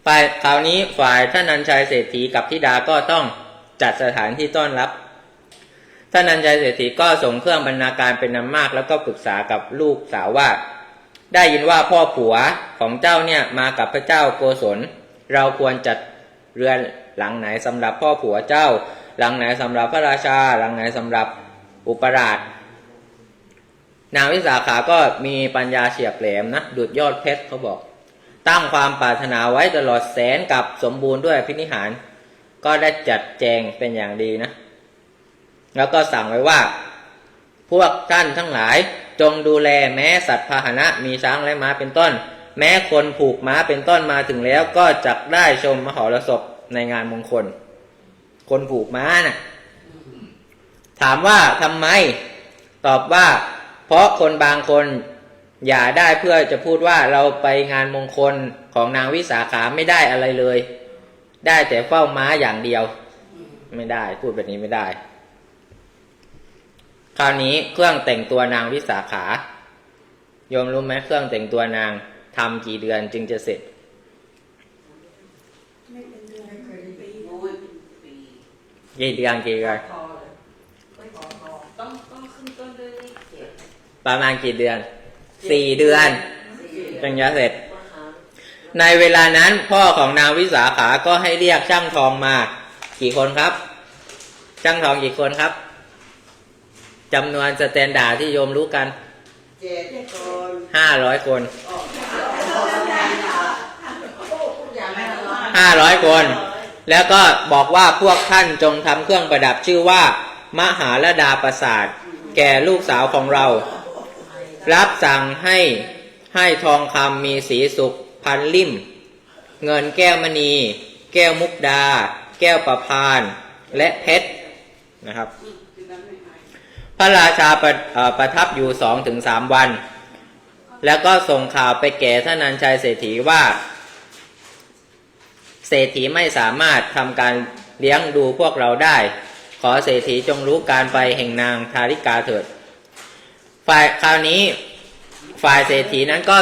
ฝ่ายคราวนี้ฝ่ายท่านนันชัยเศรษฐีกับธิดาก็ต้องจัดสถานที่ต้อนรับท่านนันชัยเศรษฐีก็ส่งเครื่องบรรณาการเป็นนำมากแล้วก็ปรึกษากับลูกสาวว่าได้ยินว่าพ่อผัวของเจ้าเนี่ยมากับพระเจ้าโกศลเราควรจัดเรือนหลังไหนสำหรับพ่อผัวเจ้าหลังไหนสำหรับพระราชาหลังไหนสำหรับอุปราชนางวิสาขาก็มีปัญญาเฉียบแหลมนะดุจยอดเพชรเขาบอกตั้งความปรารถนาไว้ตลอดแสนกับสมบูรณ์ด้วยอภินิหารก็ได้จัดแจงเป็นอย่างดีนะแล้วก็สั่งไว้ว่าพวกท่านทั้งหลายจงดูแลแม้สัตว์พาหนะมีช้างและม้าเป็นต้นแม้คนผูกม้าเป็นต้นมาถึงแล้วก็จักได้ชมมหรสพในงานมงคลคนผูกม้าน่ะถามว่าทำไมตอบว่าเพราะคนบางคนอย่าได้เพื่อจะพูดว่าเราไปงานมงคลของนางวิสาขาไม่ได้อะไรเลยได้แต่เฝ้าม้าอย่างเดียวไม่ได้พูดแบบนี้ไม่ได้คราวนี้เครื่องแต่งตัวนางวิสาขาโยมรู้ไหมเครื่องแต่งตัวนางทำกี่เดือนจึงจะเสร็จกี่เดือนต้องขึ้นต้นด้วย ประมาณกี่เดือน 4 เดือนจึงจะเสร็จ ในเวลานั้นพ่อของนางวิสาขาก็ให้เรียกช่างทองมากี่คนครับช่างทองกี่คนครับจำนวนสแตนดาร์ดที่โยมรู้กัน 7 คน 500 คน อย่างแม่ละ 500 คน แล้วก็บอกว่าพวกท่านจงทำเครื่องประดับชื่อว่ามหาลดาปราสาทแก่ลูกสาวของเรา รับสั่งให้ทองคำมีสีสุกพันลิ่ม เงินแก้วมณี แก้วมุกดา แก้วประพานและเพชรนะครับพระราชาประทับอยู่ 2-3 วัน แล้วก็ส่งข่าวไปแก่ท่านนันชัยเศรษฐีว่าเศรษฐีไม่สามารถทำการเลี้ยงดูพวกเราได้ขอเศรษฐีจงรู้การไปแห่งนางธาริกาเถิดคราวนี้ฝ่ายเศรษฐีนั้นก็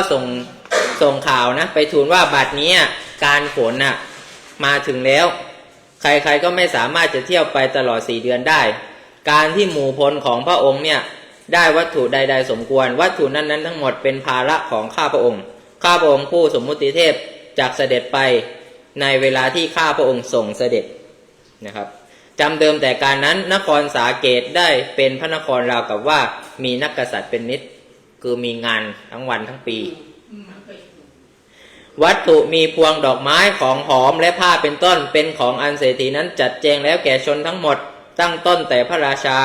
ส่งข่าวนะไปทูลว่าบัดนี้การฝนน่ะมาถึงแล้วใครๆก็ไม่สามารถจะเที่ยวไปตลอด4 เดือนได้การที่หมู่พลของพระองค์เนี่ยได้วัตถุใดๆสมควรวัตถุนั้นทั้งหมดเป็นภาระของข้าพระองค์ผู้สมมุติเทพจากเสด็จไปในเวลาที่ข้าพระองค์ส่งเสด็จนะครับจำเดิมแต่การนั้นนครสาเกตได้เป็นพระนครราวกับว่ามีนักกษัตริย์เป็นนิดคือมีงานทั้งวันทั้งปีวัตถุมีพวงดอกไม้ของหอมและผ้าเป็นต้นเป็นของอันเศรษฐีนั้นจัดแจงแล้วแก่ชนทั้งหมดตั้งต้นแต่พระราชา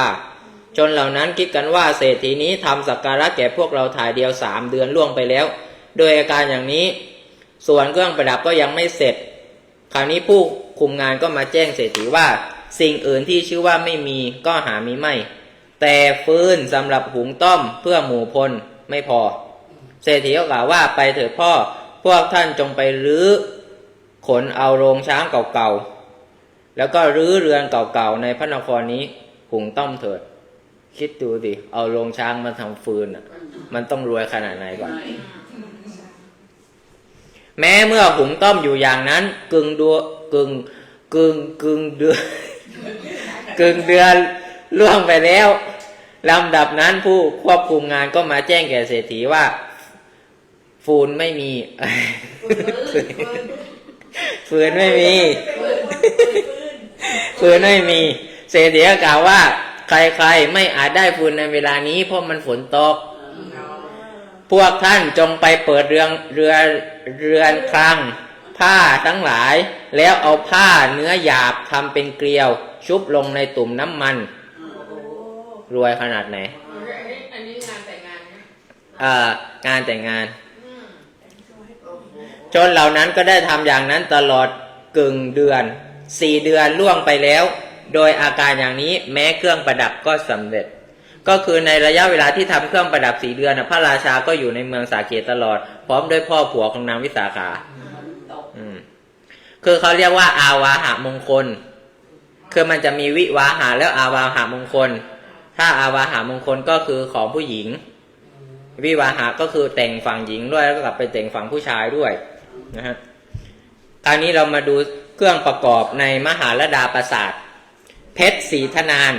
ชนเหล่านั้นคิดกันว่าเศรษฐีนี้ทำสักการะแก่พวกเราถ่ายเดียว3 เดือนล่วงไปแล้วโดยอาการอย่างนี้ส่วนเครื่องประดับก็ยังไม่เสร็จคราวนี้ผู้คุมงานก็มาแจ้งเศรษฐีว่าสิ่งอื่นที่ชื่อว่าไม่มีก็หามีไม่แต่ฟืนสำหรับหุงต้มเพื่อหมู่พลไม่พอเศรษฐีก็กล่าวว่าไปเถิดพ่อพวกท่านจงไปรื้อขนเอาโรงช้างเก่าๆแล้วก็รื้อเรือนเก่าๆในพระนครนี้หุงต้มเถิดคิดดูดิเอาโรงช้างมาทำฟืนอ่ะมันต้องรวยขนาดไหนก่อนแม้เมื่อหุงต้มอยู่อย่างนั้นกึ่งเดือนล่วงไปแล้วลำดับนั้นผู้ควบคุมงานก็มาแจ้งแก่เศรษฐีว่าฟืนไม่มีฟืนไม่มีฟืนไม่มีเศรษฐีก็กล่าวว่าใครๆไม่อาจได้ฟืนในเวลานี้เพราะมันฝนตกพวกท่านจงไปเปิดเรือนคลังผ้าทั้งหลายแล้วเอาผ้าเนื้อหยาบทำเป็นเกลียวชุบลงในตุ่มน้ำมันรวยขนาดไหนอันนี้งานแต่งงานนะงานแต่งงานจนเหล่านั้นก็ได้ทำอย่างนั้นตลอดกึ่งเดือน4 เดือนล่วงไปแล้วโดยอาการอย่างนี้แม้เครื่องประดับก็สำเร็จก็คือในระยะเวลาที่ทำเครื่องประดับ4 เดือนพระราชาก็อยู่ในเมืองสาเกตตลอดพร้อมด้วยพ่อผัวของนางวิสาขาคือเขาเรียกว่าอาวาหะมงคลคือมันจะมีวิวาหะแล้วอาวาหะมงคลถ้าอาวาหะมงคลก็คือของผู้หญิงวิวาหะก็คือแต่งฝั่งหญิงด้วยแล้วก็กลับไปแต่งฝั่งผู้ชายด้วยนะฮะคราวนี้เรามาดูเครื่องประกอบในมหาลดาปราสาทเพชรสีธนาน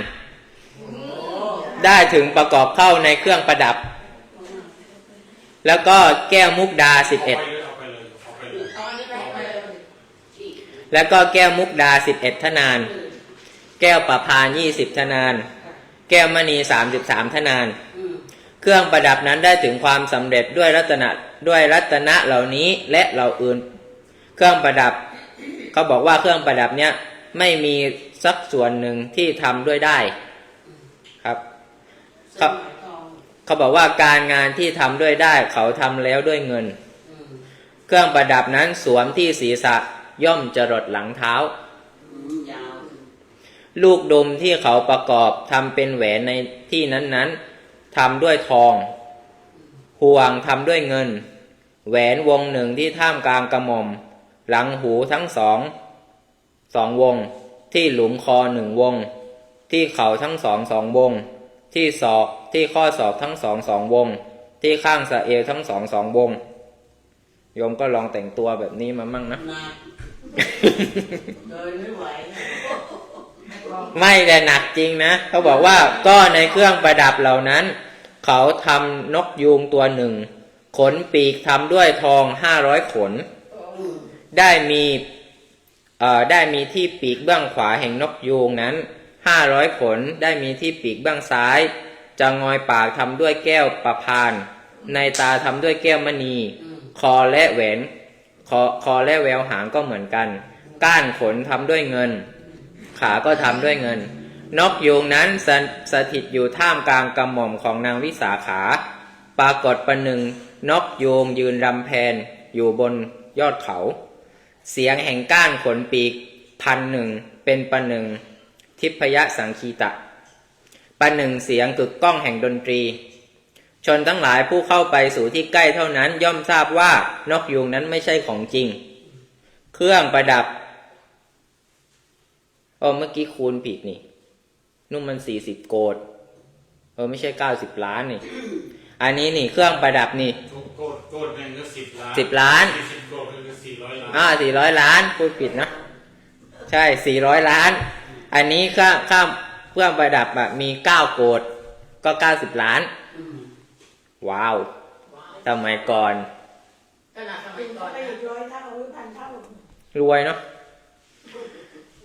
ได้ถึงประกอบเข้าในเครื่องประดับแล้วก็แก้วมุกดา11แล้วก็แก้วมุกดา11 ธนานแก้วประพาน20 ธนานแก้วมณี33 ธนานเครื่องประดับนั้นได้ถึงความสำเร็จด้วยรัตนะเหล่านี้และเหล่าอื่นเครื่องประดับเขาบอกว่าเครื่องประดับเนี้ยไม่มีสักส่วนหนึ่งที่ทำด้วยได้ครับเขาบอกว่าการงานที่ทำด้วยได้เขาทำแล้วด้วยเงินเครื่องประดับนั้นสวมที่ศีรษะย่อมจรดหลังเท้าลูกดมที่เขาประกอบทำเป็นแหวนในที่นั้นๆทำด้วยทองห่วงทำด้วยเงินแหวนวงหนึ่งที่ท่ามกลางกระหม่อมหลังหูทั้งสองวงที่หลุมคอ1 วงที่เข่าทั้ง2 วงที่ศอกที่ข้อศอกทั้ง2 วงที่ข้างสะเอวทั้ง2 วงโยมก็ลองแต่งตัวแบบนี้มามั่งนะเดินไม่ไหวไม่แต่หนักจริงนะเขาบอกว่าก็ในเครื่องประดับเหล่านั้น เขาทำนกยูงตัวหนึ่งขนปีกทำด้วยทอง500 ขนได้มีที่ปีกเบื้องขวาแห่งนกยูงนั้น500 ขนได้มีที่ปีกเบื้องซ้ายจะงอยปากทำด้วยแก้วประพานในตาทำด้วยแก้วมณีคอและแหวนคอและแววหางก็เหมือนกันก้านขนทำด้วยเงินขาก็ทำด้วยเงินนกยูงนั้นสถิตอยู่ท่ามกลางกระหม่อมของนางวิสาขาปรากฏประหนึ่งนกยูงยืนรำแพนอยู่บนยอดเขาเสียงแห่งก้านขนปีก1,000เป็นประหนึ่งทิพยสังคีตะประหนึ่งเสียงกึกก้องแห่งดนตรีชนทั้งหลายผู้เข้าไปสู่ที่ใกล้เท่านั้นย่อมทราบว่านกยูงนั้นไม่ใช่ของจริงเครื่องประดับเมื่อกี้คูณผิดนี่นุ่มมัน40 โกฏไม่ใช่90 ล้านนี่อันนี้นี่เครื่องประดับนี่โกฏหนึ่งก็10 ล้าน40 โกฏคือ400 ล้าน400 ล้านพูดผิดนะใช่400 ล้านอันนี้เครื่องประดับมี9 โกฏก็90 ล้านว้าวสมัยก่อนขนาดสมั เป็ ย น ก่อน ไป นะ อีก100 เท่า1,000 เท่าร วยเนาะ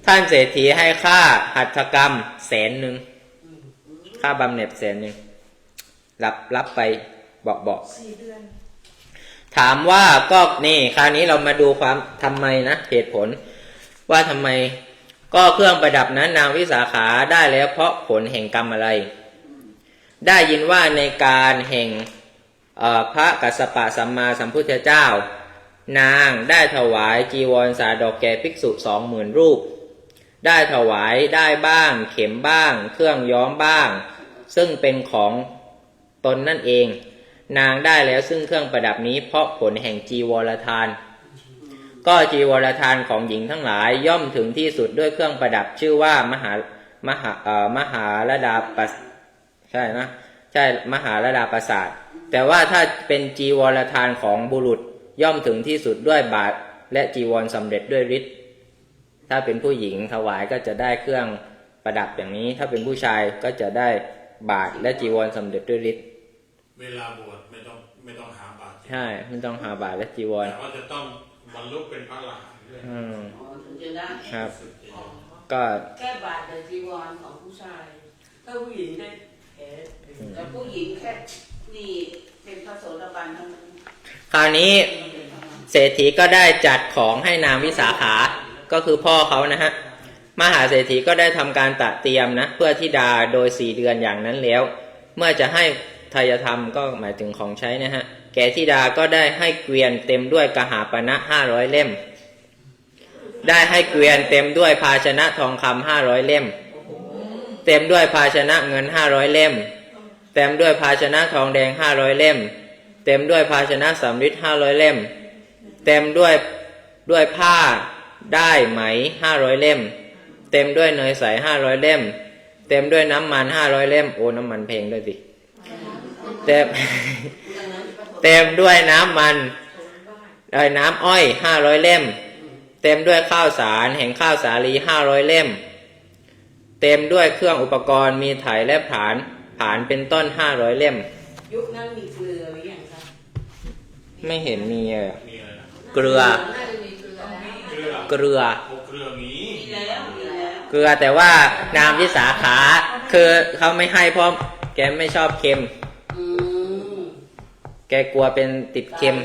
ท่านเศรษฐีให้ค่าหัตถกรรม100,000ค่าบำเหน็จ100,000รับไปบอก4 เดือนถามว่าก็นี่คราวนี้เรามาดูความทำไมนะเหตุผลว่าทำไมก็เครื่องประดับนั้นนางวิสาขาได้แล้วเพราะผลแห่งกรรมอะไรได้ยินว่าในการแห่งพระกัสสปะสัมมาสัมพุทธเจ้านางได้ถวายจีวรสาดกแก่ภิกษุ 20,000 รูปได้ถวายได้บ้างเข็มบ้างเครื่องย้อมบ้างซึ่งเป็นของตนนั่นเองนางได้แล้วซึ่งเครื่องประดับนี้เพราะผลแห่งจีวรทานก็จีวรทานของหญิงทั้งหลายย่อมถึงที่สุดด้วยเครื่องประดับชื่อว่ามหาระดาใช่นะใช่มหาระดาประสาทแต่ว่าถ้าเป็นจีวรทานของบุรุษย่อมถึงที่สุดด้วยบาตรและจีวรสำเร็จด้วยฤทธิ์ถ้าเป็นผู้หญิงถวายก็จะได้เครื่องประดับอย่างนี้ถ้าเป็นผู้ชายก็จะได้บาตรและจีวรสำเร็จด้วยฤทธิ์เวลาบวชไม่ต้องหาบาตรใช่ไม่ต้องหาบาตรและจีวรแต่ว่าจะต้องบรรลุเป็นพระอรหันต์ด้วยถึงจะได้ครับก็แค่บาตรแต่จีวรของผู้ชายถ้าผู้หญิงได้แต่ผู้หญิงแค่นี่เป็นพระโสดาบันเท่านั้นคราวนี้เศรษฐีก็ได้จัดของให้นางวิสาขาก็คือพ่อเขานะฮะมหาเศรษฐีก็ได้ทำการตระเตรียมนะเพื่อธิดาโดย4 เดือนอย่างนั้นแล้วเมื่อจะให้ทายธรรมก็หมายถึงของใช้นะฮะแก่ธิดาก็ได้ให้เกวียนเต็มด้วยกหาปณะ500 เล่มได้ให้เกวียนเต็มด้วยภาชนะทองคำ500 เล่มเต็มด้วยภาชนะเงิน500 เล่มเต็มด้วยภาชนะทองแดง500 เล่มเต็มด้วยภาชนะสำริด500 เล่มเต็มด้วยผ้าได้ไหม500 เล่มเต็มด้วยเนยใส500 เล่มเต็มด้วยน้ำมัน500 เล่มโอ้น้ำมันแพงด้วยสิเต็มด้วยน้ำมันน้ำอ้อย500 เล่มเต็มด้วยข้าวสารแห่งข้าวสาลี500 เล่มเต็มด้วยเครื่องอุปกรณ์มีไถและผานเป็นต้น500 เล่มยุคนั้นมีเกลือหรือยังคะไม่เห็นมีเกลือน่าจะมีเกลือเกลือมีเกลือแต่ว่านามวิสาขาคือเขาไม่ให้เพราะแกไม่ชอบเค็มแกกลัวเป็นติดเค็ม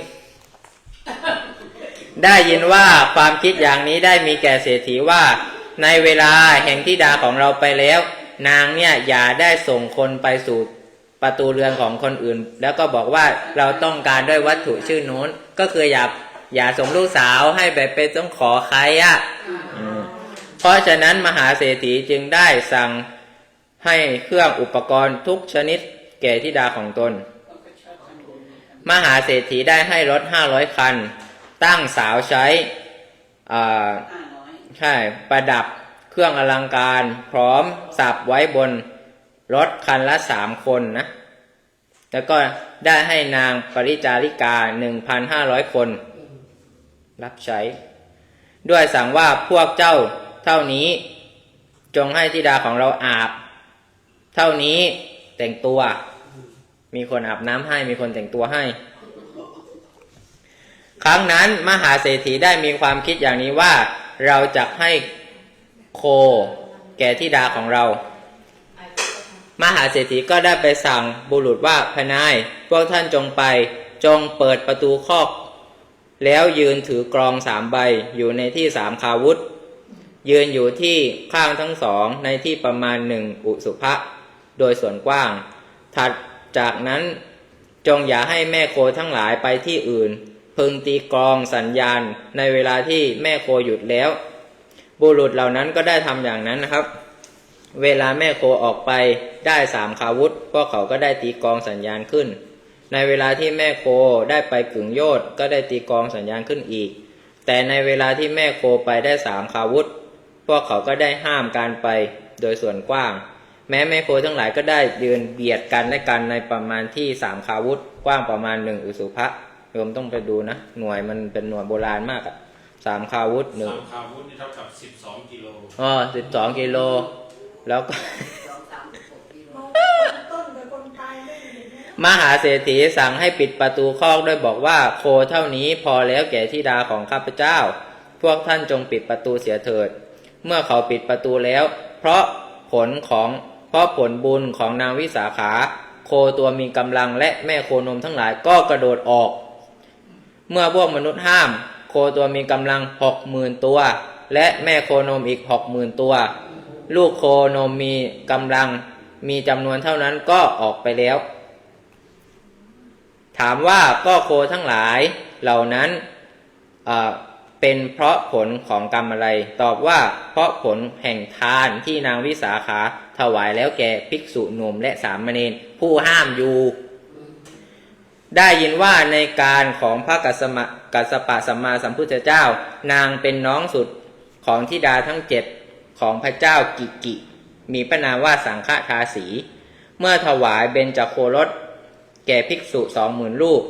ได้ยินว่าความคิดอย่างนี้ได้มีแก่เศรษฐีว่าในเวลาแห่งธิดาของเราไปแล้วนางเนี่ยอย่าได้ส่งคนไปสู่ประตูเรือนของคนอื่นแล้วก็บอกว่าเราต้องการด้วยวัตถุชื่อโน้นก็คืออย่าส่งลูกสาวให้แบบไปต้องขอใครเพราะฉะนั้นมหาเศรษฐีจึงได้สั่งให้เครื่องอุปกรณ์ทุกชนิดแก่ธิดาของตนมหาเศรษฐีได้ให้รถ500 คันตั้งสาวใช้ใช่ประดับเครื่องอลังการพร้อมสับไว้บนรถคันละ3 คนนะแล้วก็ได้ให้นางปริจาริกา 1,500 คนรับใช้ด้วยสั่งว่าพวกเจ้าเท่านี้จงให้ธิดาของเราอาบเท่านี้แต่งตัว มีคนอาบน้ำให้มีคนแต่งตัวให้ ครั้งนั้นมหาเศรษฐีได้มีความคิดอย่างนี้ว่าเราจะให้โคแก่ธิดาของเรามหาเศรษฐีก็ได้ไปสั่งบุรุษว่าพนายพวกท่านจงไปจงเปิดประตูคอกแล้วยืนถือกรอง3 ใบอยู่ในที่3 คาวุธยืนอยู่ที่ข้างทั้ง2ในที่ประมาณ1 อุสุภะโดยส่วนกว้างถัดจากนั้นจงอย่าให้แม่โคทั้งหลายไปที่อื่นพึงตีกลองสัญญาณในเวลาที่แม่โคหยุดแล้วบุรุษเหล่านั้นก็ได้ทำอย่างนั้นนะครับเวลาแม่โคออกไปได้3 คาวุธพวกเขาก็ได้ตีกลองสัญญาณขึ้นในเวลาที่แม่โคได้ไปกึ่งโยชน์ก็ได้ตีกลองสัญญาณขึ้นอีกแต่ในเวลาที่แม่โคไปได้3 คาวุธพวกเขาก็ได้ห้ามการไปโดยส่วนกว้างแม้แม่โคทั้งหลายก็ได้ยืนเบียดกันและกันในประมาณที่3 คาวุธกว้างประมาณ1 อุสุภะโยมต้องไปดูนะหน่วยมันเป็นหน่วยโบราณมากอ่ะ3 คาวุธ1 3 คาวุธนี่เท่ากับ12 กิโล 12 กิโลแล้วก็ มหาเศรษฐีสั่งให้ปิดประตูคอกด้วยบอกว่าโคเท่านี้พอแล้วแก่ธิดาของข้าพเจ้าพวกท่านจงปิดประตูเสียเถิดเมื่อเขาปิดประตูแล้วเพราะผลบุญของนางวิสาขาโคตัวมีกำลังและแม่โคนมทั้งหลายก็กระโดดออกเมื่อพวกมนุษย์ห้ามโคตัวมีกำลัง 60,000 ตัวและแม่โคนมอีก 60,000 ตัวลูกโคนมมีกำลังมีจำนวนเท่านั้นก็ออกไปแล้วถามว่าก็โคทั้งหลายเหล่านั้นเป็นเพราะผลของกรรมอะไรตอบว่าเพราะผลแห่งทานที่นางวิสาขาถวายแล้วแก่ภิกษุหนุ่มและสามเณรผู้ห้ามอยู่ได้ยินว่าในการของพระกัสสปะสัมมาสัมพุทธเจ้านางเป็นน้องสุดของธิดาทั้ง7ของพระเจ้ากิกิมีพระนามว่าสังฆทาสีเมื่อถวายเบญจโครสแก่ภิกษุ 20,000 รูป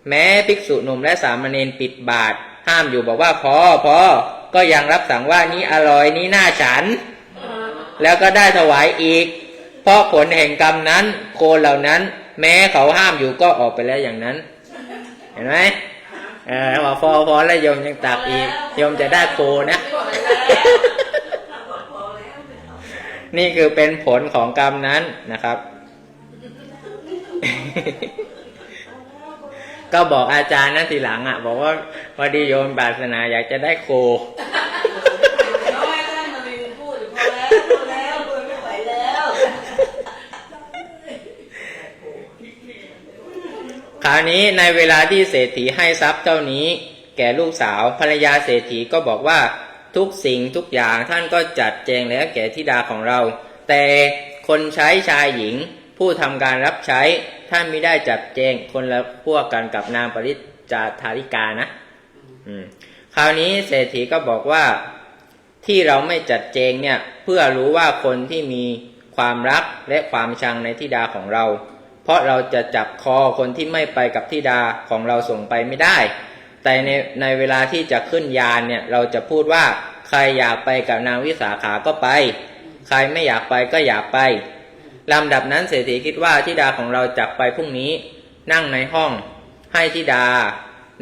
แม้ภิกษุหนุ่มและสามเณรปิดบาตรห้ามอยู่บอกว่าพอก็ยังรับสั่งว่านี้อร่อยนี้น่าฉันแล้วก็ได้ถวายอีกเพราะผลแห่งกรรมนั้นโคเหล่านั้นแม้เขาห้ามอยู่ก็ออกไปแล้วอย่างนั้นเห็นไหมพอแล้วโยมยังตักอีกโยมจะได้โคนะนี่คือเป็นผลของกรรมนั้นนะครับ ก็บอกอาจารย์นะทีหลังบอกว่าพอดีโยมปรารถนาอยากจะได้โคน้อยท่านมามีพูดพอแล้วไม่ไหวแล้วคราวนี้ในเวลาที่เศรษฐีให้ทรัพย์เจ้านี้แก่ลูกสาวภรรยาเศรษฐีก็บอกว่าทุกสิ่งทุกอย่างท่านก็จัดแจงแล้วแก่ธิดาของเราแต่คนใช้ชายหญิงผู้ทำการรับใช้ท่านไม่ได้จัดแจงคนละพวกกันกับนางปริจาธาริกานะคราวนี้เศรษฐีก็บอกว่าที่เราไม่จัดแจงเนี่ยเพื่อรู้ว่าคนที่มีความรักและความชังในธิดาของเราเพราะเราจะจับคอคนที่ไม่ไปกับธิดาของเราส่งไปไม่ได้แต่ในเวลาที่จะขึ้นยานเนี่ยเราจะพูดว่าใครอยากไปกับนางวิสาขาก็ไปใครไม่อยากไปก็อย่าไปลำดับนั้นเศรษฐีคิดว่าธิดาของเราจักไปพรุ่งนี้นั่งในห้องให้ธิดา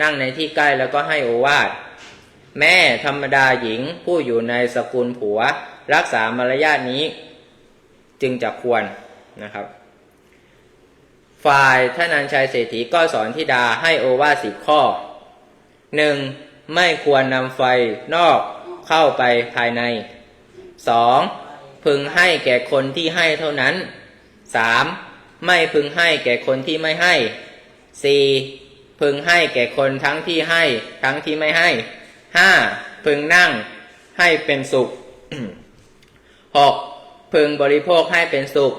นั่งในที่ใกล้แล้วก็ให้โอวาทแม่ธรรมดาหญิงผู้อยู่ในสกุลผัวรักษามารยาทนี้จึงจะควรนะครับฝ่ายท่านัญชัยเศรษฐีก็สอนธิดาให้โอวาท10 ข้อ 1. ไม่ควรนำไฟนอกเข้าไปภายใน 2. พึงให้แก่คนที่ให้เท่านั้น 3. ไม่พึงให้แก่คนที่ไม่ให้ 4. พึงให้แก่คนทั้งที่ให้ทั้งที่ไม่ให้ 5. พึงนั่งให้เป็นสุข 6. พึงบริโภคให้เป็นสุข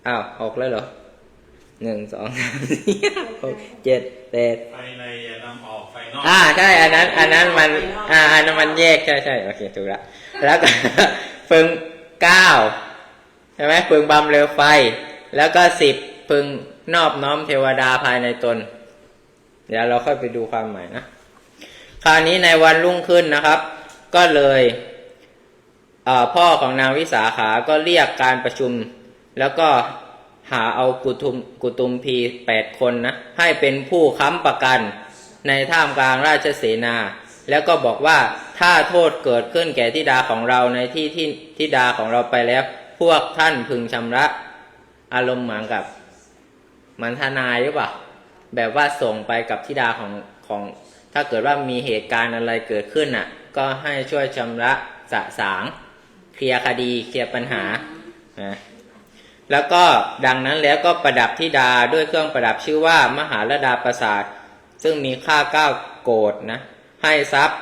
6แล้วเหรอ1 2 3 4 6 7 8ไฟในอย่านำออกไฟนอกใช่อันนั้นมันอันนั้นมันแยกใช่โอเคถูกละแล้วก็พึง9ใช่ไหมพึงบำเรอไฟแล้วก็10พึงนอบน้อมเทวดาภายในตนเดี๋ยวเราค่อยไปดูความหมายนะคราวนี้ในวันรุ่งขึ้นนะครับก็เลยพ่อของนางวิสาขาก็เรียกการประชุมแล้วก็ หาเอากุตุมพี8 คนนะให้เป็นผู้ค้ำประกันในท่ามกลางราชเสนาแล้วก็บอกว่าถ้าโทษเกิดขึ้นแก่ธิดาของเราในที่ธิดาของเราไปแล้วพวกท่านพึงชำระอารมณ์เหมือนกับมันทนายหรือเปล่าแบบว่าส่งไปกับธิดาของถ้าเกิดว่ามีเหตุการณ์อะไรเกิดขึ้นน่ะก็ให้ช่วยชำระสะสางเคลียร์คดีเคลียร์ปัญหานะแล้วก็ดังนั้นแล้วก็ประดับธิดาด้วยเครื่องประดับชื่อว่ามหาลดาปราสาทซึ่งมีค่า9 โกฏนะให้ทรัพย์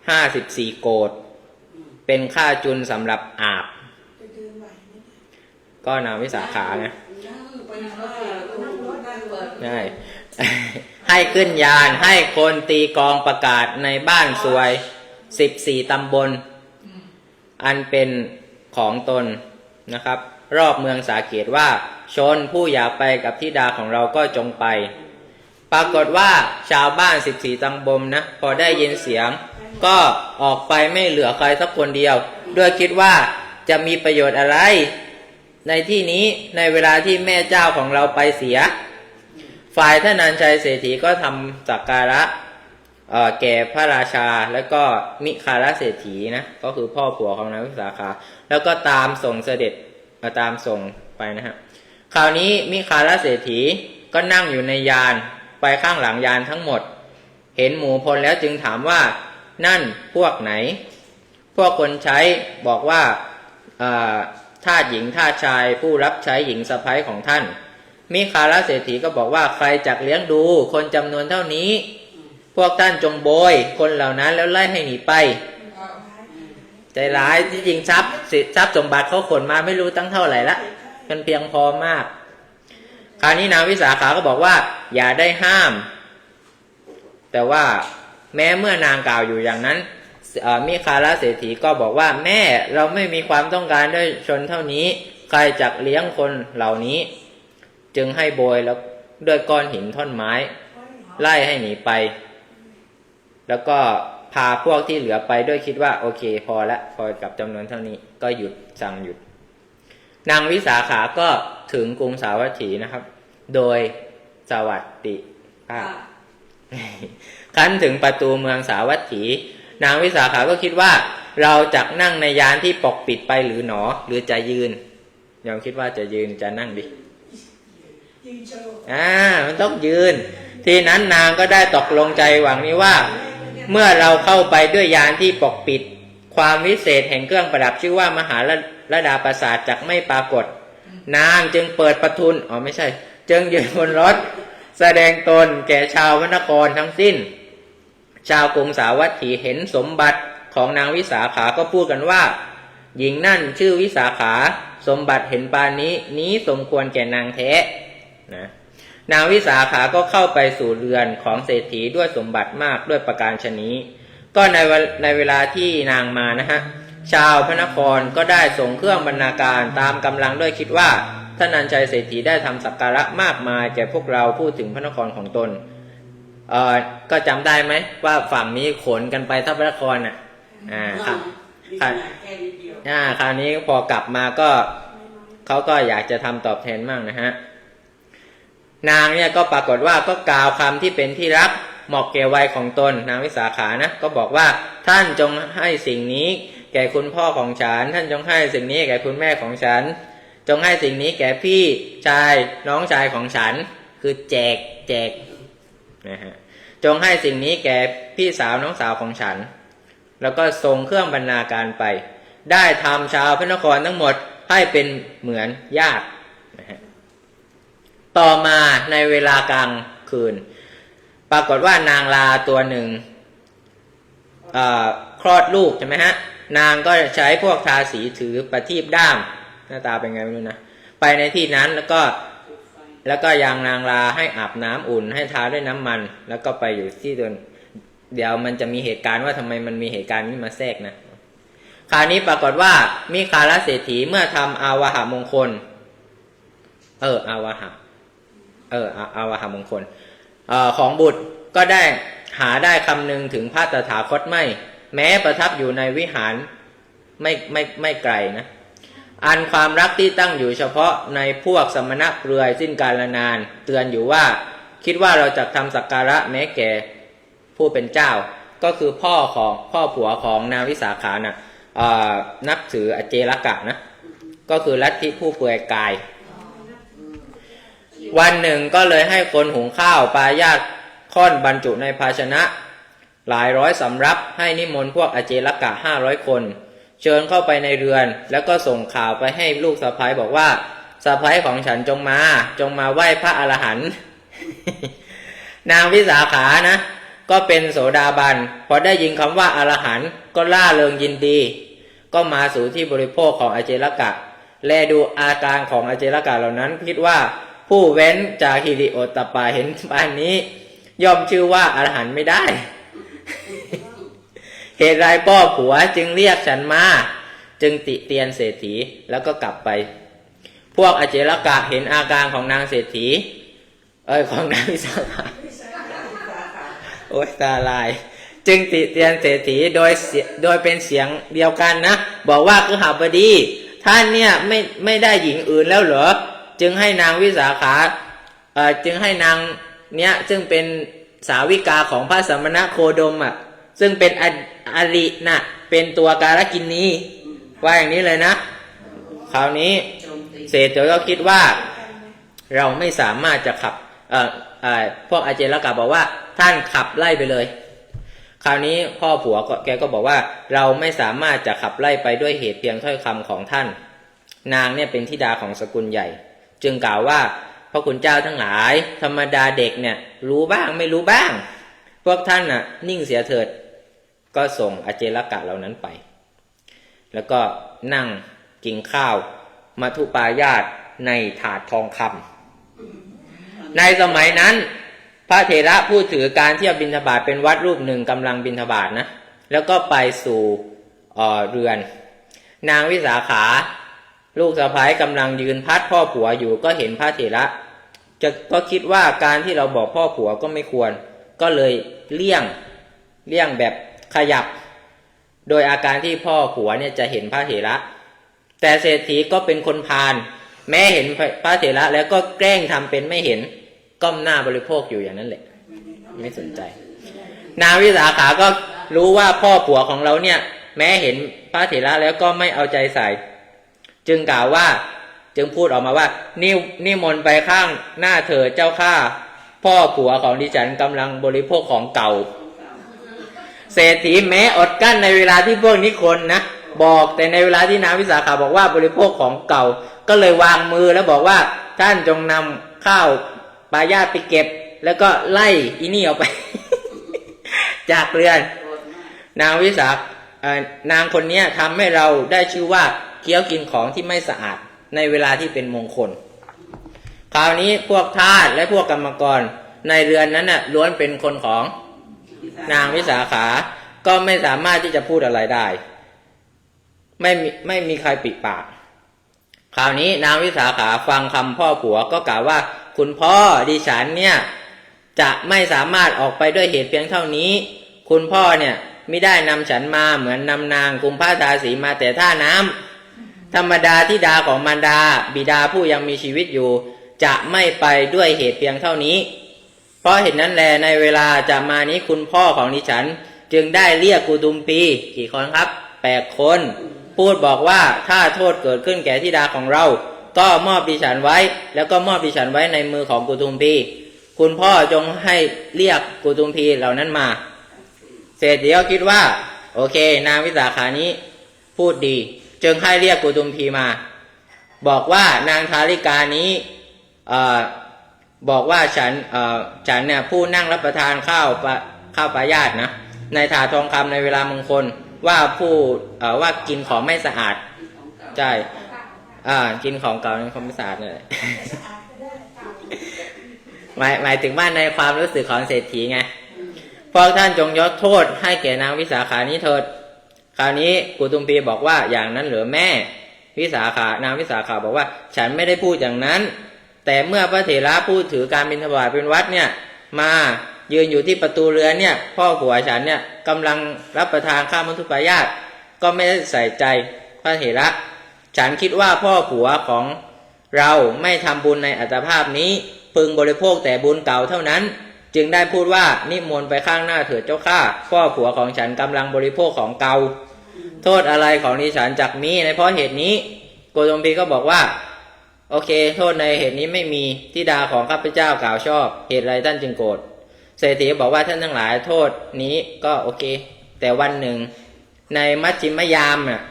54 โกฏเป็นค่าจุนสำหรับอาบก็นามวิสาขานะใช่ ให้ขึ้นยานให้คนตีกลองประกาศในบ้านสวย14 ตำบลอันเป็นของตนนะครับรอบเมืองสาเกตว่าชนผู้อยากไปกับธิดาของเราก็จงไปปรากฏว่าชาวบ้าน14 ตำบลนะพอได้ยินเสียงก็ออกไปไม่เหลือใครสักคนเดียวด้วยคิดว่าจะมีประโยชน์อะไรในที่นี้ในเวลาที่แม่เจ้าของเราไปเสียฝ่ายท่านนันชัยเศรษฐีก็ทำสักการะแก่พระราชาแล้วก็มิคาลเศรษฐีนะก็คือพ่อผัวของนางวิสาขาแล้วก็ตามส่งเสด็จตามส่งไปนะฮะคราวนี้มิคาลเศรษฐีก็นั่งอยู่ในยานไปข้างหลังยานทั้งหมดเห็นหมู่พลแล้วจึงถามว่านั่นพวกไหนพวกคนใช้บอกว่าทาสหญิงทาสชายผู้รับใช้หญิงสะใภ้ของท่านมิคาลเศรษฐีก็บอกว่าใครจักเลี้ยงดูคนจำนวนเท่านี้พวกท่านจงโบยคนเหล่านั้นแล้วไล่ให้หนีไปใจร้ายที่จริงทรัพย์สมบัติเขาขนมาไม่รู้ตั้งเท่าไหร่ละมันเพียงพอมากคราวนี้นางวิสาขาก็บอกว่าอย่าได้ห้ามแต่ว่าแม้เมื่อนางกล่าวอยู่อย่างนั้นมิคาลเศรษฐีก็บอกว่าแม่เราไม่มีความต้องการด้วยชนเท่านี้ใครจักเลี้ยงคนเหล่านี้จึงให้โบยแล้วด้วยก้อนหินท่อนไม้ไล่ให้หนีไปแล้วก็พาพวกที่เหลือไปด้วยคิดว่าโอเคพอละพอกับจำนวนเท่านี้ก็หยุดสั่งหยุดนางวิสาขาก็ถึงกรุงสาวัตถีนะครับโดยสวัสดิภาพขั้นถึงประตูเมืองสาวัตถีนางวิสาขาก็คิดว่าเราจะนั่งในยานที่ปกปิดไปหรือหนอหรือจะยืนยอมคิดว่าจะยืนจะนั่งดิมันต้องยืนทีนั้นนางก็ได้ตกลงใจหวังนี้ว่าเมื่อเราเข้าไปด้วยยานที่ปกปิดความวิเศษแห่งเครื่องประดับชื่อว่ามหาลดาปราสาทจักไม่ปรากฏนางจึงเปิดประทุนไม่ใช่จึงยืนบนรถแสดงตนแก่ชาวพระนครทั้งสิ้นชาวกรุงสาวัตถีเห็นสมบัติของนางวิสาขาก็พูดกันว่าหญิงนั่นชื่อวิสาขาสมบัติเห็นปานนี้สมควรแก่นางแท้นะนางวิสาขาก็เข้าไปสู่เรือนของเศรษฐีด้วยสมบัติมากด้วยประการชนี้ก็ในเวลาที่นางมานะฮะชาวพระนครก็ได้ส่งเครื่องบรรณาการตามกำลังด้วยคิดว่าท่านนันชัยเศรษฐีได้ทำสักการะมากมายแก่พวกเราพูดถึงพระนครของตนก็จำได้ไหมว่าฝั่งนี้ขนกันไปทัพพระนครครับคราวนี้พอกลับมาก็เขาก็อยากจะทำตอบแทนมากนะฮะนางเนี่ยก็ปรากฏว่าก็กล่าวคำที่เป็นที่รักเหมาะแก่วัยของตนนางวิสาขานะก็บอกว่าท่านจงให้สิ่งนี้แก่คุณพ่อของฉันท่านจงให้สิ่งนี้แก่คุณแม่ของฉันจงให้สิ่งนี้แก่พี่ชายน้องชายของฉันคือแจกนะฮะจงให้สิ่งนี้แก่พี่สาวน้องสาวของฉันแล้วก็ส่งเครื่องบรรณาการไปได้ทำชาวพระนครทั้งหมดให้เป็นเหมือนญาตินะฮะต่อมาในเวลากลางคืนปรากฏว่านางลาตัวหนึ่งคลอดลูกใช่ไหมฮะนางก็ใช้พวกทาสีถือประทีปด้ามหน้าตาเป็นไงไม่รู้นะไปในที่นั้นแล้วก็ยังนางลาให้อาบน้ำอุ่นให้ทาด้วยน้ำมันแล้วก็ไปอยู่ที่ตนเดี๋ยวมันจะมีเหตุการณ์ว่าทำไมมันมีเหตุการณ์นี้มาแทรกนะคราวนี้ปรากฏว่ามิคาลเศรษฐีเมื่อทำอาวาหมงคลอาวาหมงคลของบุตรก็ได้หาได้คำนึงถึงพระตถาคตไม่แม้ประทับอยู่ในวิหารไม่ไกลนะ อันความรักที่ตั้งอยู่เฉพาะในพวกสมณะเปลือยสิ้นกาลนานเตือนอยู่ว่าคิดว่าเราจะทำสักการะแม้แก่ผู้เป็นเจ้าก็คือพ่อผัวของนางวิสาขาน่ะนับถืออเจรกะนะก็คือลัทธิผู้เปลือยกายวันหนึ่งก็เลยให้คนหุงข้าวปายาตค่อนบรรจุในภาชนะหลายร้อยสำรับให้นิมนต์พวกอเจรกะ500 คนเชิญเข้าไปในเรือนแล้วก็ส่งข่าวไปให้ลูกสะใภ้บอกว่าสะใภ้ของฉันจงมาไหว้พระอรหันต์ นางวิสาขานะก็เป็นโสดาบันพอได้ยินคำว่าอรหันต์ก็ล่าเริงยินดีก็มาสู่ที่บริโภคของอเจรกะแลดูอาการของอเจรกะเหล่านั้นคิดว่าผู้เว้นจากหิริโอตตัปปาเห็นปานนี้ย่อมชื่อว่าอรหันต์ไม่ได้ เหตุไรพ่อผัวจึงเรียกฉันมาจึงติเตียนเศรษฐีแล้วก็กลับไปพวกอเจรกะเห็นอาการของนางเศรษฐีของนางวิสาขาโอ๊ยตาลายจึงติเตียนเศรษฐีโดยเป็นเสียงเดียวกันนะบอกว่าคือหบดีท่านเนี่ยไม่ได้หญิงอื่นแล้วเหรอจึงให้นางวิสาขาจึงให้นางเนี้ยซึ่งเป็นสาวิกาของพระสมณโคดมอ่ะซึ่งเป็นอรินะเป็นตัวการกินนีว่าอย่างนี้เลยนะคราวนี้เศรษฐีก็คิดว่าเราไม่สามารถจะขับพวกอาเจรกะบอกว่าท่านขับไล่ไปเลยคราวนี้พ่อผัวแกก็บอกว่าเราไม่สามารถจะขับไล่ไปด้วยเหตุเพียงถ้อยคำของท่านนางเนี่ยเป็นธิดาของสกุลใหญ่จึงกล่าวว่าพระคุณเจ้าทั้งหลายธรรมดาเด็กเนี่ยรู้บ้างไม่รู้บ้างพวกท่านน่ะนิ่งเสียเถิดก็ส่งอาเจรกะเหล่านั้นไปแล้วก็นั่งกินข้าวมัทุปายาตในถาดทองคำในสมัยนั้นพระเถระผู้ถือการเที่ยวบิณฑบาตเป็นวัดรูปหนึ่งกำลังบิณฑบาตนะแล้วก็ไปสู่เรือนนางวิสาขาลูกสะใภ้กำลังยืนพัดพ่อผัวอยู่ก็เห็นพระเถระก็คิดว่าการที่เราบอกพ่อผัวก็ไม่ควรก็เลยเลี่ยงแบบขยับโดยอาการที่พ่อผัวเนี่ยจะเห็นพระเถระแต่เศรษฐีก็เป็นคนพาลแม้เห็นพระเถระแล้วก็แกล้งทำเป็นไม่เห็นก้มหน้าบริโภคอยู่อย่างนั้นแหละไม่สนใจนางวิสาขาก็รู้ว่าพ่อผัวของเราเนี่ยแม้เห็นพระเถระแล้วก็ไม่เอาใจใส่จึงกล่าวว่าจึงพูดออกมาว่านิมนต์ไปข้างหน้าเถิดเจ้าข้าพ่อผัวของดิฉันกำลังบริโภคของเก่าเศรษฐีแม้อดกั้นในเวลาที่พวกนี้คนนะบอกแต่ในเวลาที่นางวิสาขาบอกว่าบริโภคของเก่าก็เลยวางมือแล้วบอกว่าท่านจงนำข้าวปายาตไปเก็บแล้วก็ไล่อีนี่ออกไป จากเรือนนางวิสานางคนนี้ทำให้เราได้ชื่อว่าเคี้ยวกินของที่ไม่สะอาดในเวลาที่เป็นมงคลคราวนี้พวกทาสและพวกกรรมกรในเรือนนั้นน่ะล้วนเป็นคนของนางวิสาขาก็ไม่สามารถที่จะพูดอะไรได้ไม่มีใครปิดปากคราวนี้นางวิสาขาฟังคำพ่อผัวก็กล่าวว่าคุณพ่อดิฉันเนี่ยจะไม่สามารถออกไปด้วยเหตุเพียงเท่านี้คุณพ่อเนี่ยไม่ได้นำฉันมาเหมือนนำนางกุมภาทาสีมาแต่ท่าน้ำธรรมดาธิดาของมารดาบิดาผู้ยังมีชีวิตอยู่จะไม่ไปด้วยเหตุเพียงเท่านี้เพราะเหตุนั้นแลในเวลาจะมานี้คุณพ่อของดิฉันจึงได้เรียกกุตุมปีกี่คนครับ8 คนพูดบอกว่าถ้าโทษเกิดขึ้นแก่ธิดาของเราก็มอบดิฉันไว้แล้วก็มอบดิฉันไว้ในมือของกุตุมพีคุณพ่อจงให้เรียกกุตุมพีเหล่านั้นมาเสร็จเดี๋ยวคิดว่าโอเคนางวิสาขานี้พูดดีจึงให้เรียกกุตุมพีมาบอกว่านางธาริกานี้บอกว่าฉันเนี่ยผู้นั่งรับประทานข้าวปายาตนะในถาดทองคำในเวลามงคลว่าว่ากินของไม่สะอาดใช่กินของเก่าในความไม่สะอาดนี่แหละ หมายถึงว่าในความรู้สึกของเศรษฐีไงพวกท่านจงยกโทษให้แก่นางวิสาขานี้เถิดคราวนี้กุตุมพีบอกว่าอย่างนั้นเหรือแม่นางวิสาขาบอกว่าฉันไม่ได้พูดอย่างนั้นแต่เมื่อพระเถระพูดถือการบิณฑบาตเป็นวัดเนี่ยมายืนอยู่ที่ประตูเรือนเนี่ยพ่อผัวฉันเนี่ยกำลังรับประทานข้าวมัทุปายาตก็ไม่ได้ใส่ใจพระเถระ ฉันคิดว่าพ่อผัวของเราไม่ทำบุญในอัตภาพนี้พึงบริโภคแต่บุญเก่าเท่านั้นจึงได้พูดว่านิมนต์ไปข้างหน้าเถิดเจ้าข้าพ่อผัวของฉันกำลังบริโภคของเก่าโทษอะไรของดิฉันจักมีในเพราะเหตุนี้โกตมพีก็บอกว่าโอเคโทษในเหตุนี้ไม่มีธิดาของข้าพเจ้ากล่าวชอบเหตุไรท่านจึงโกรธเศรษฐีบอกว่าท่านทั้งหลายโทษนี้ก็โอเคแต่วันหนึ่งในมัชฌิมยามน่ะ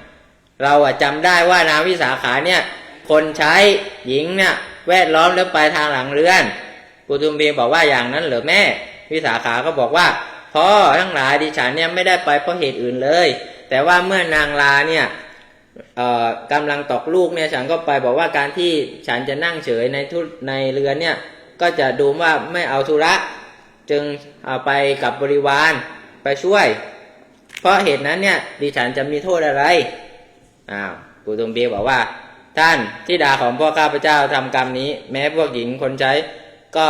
เราจำได้ว่านางวิสาขาเนี่ยคนใช้หญิงเนี่ยแวดล้อมแล้วไปทางหลังเรือนกุตุมพีบอกว่าอย่างนั้นเหรอแม่วิสาขาก็บอกว่าพ่อทั้งหลายดิฉันเนี่ยไม่ได้ไปเพราะเหตุอื่นเลยแต่ว่าเมื่อนางลาเนี่ยกำลังตอกลูกเนี่ยฉันก็ไปบอกว่าการที่ฉันจะนั่งเฉยในเรือนเนี่ยก็จะดูว่าไม่เอาธุระจึงเอาไปกับบริวารไปช่วยเพราะเหตุนั้นเนี่ยดิฉันจะมีโทษอะไรกุตุมพีบอกว่าท่านธิดาของพ่อข้าพเจ้าทำกรรมนี้แม้พวกหญิงคนใช้ก็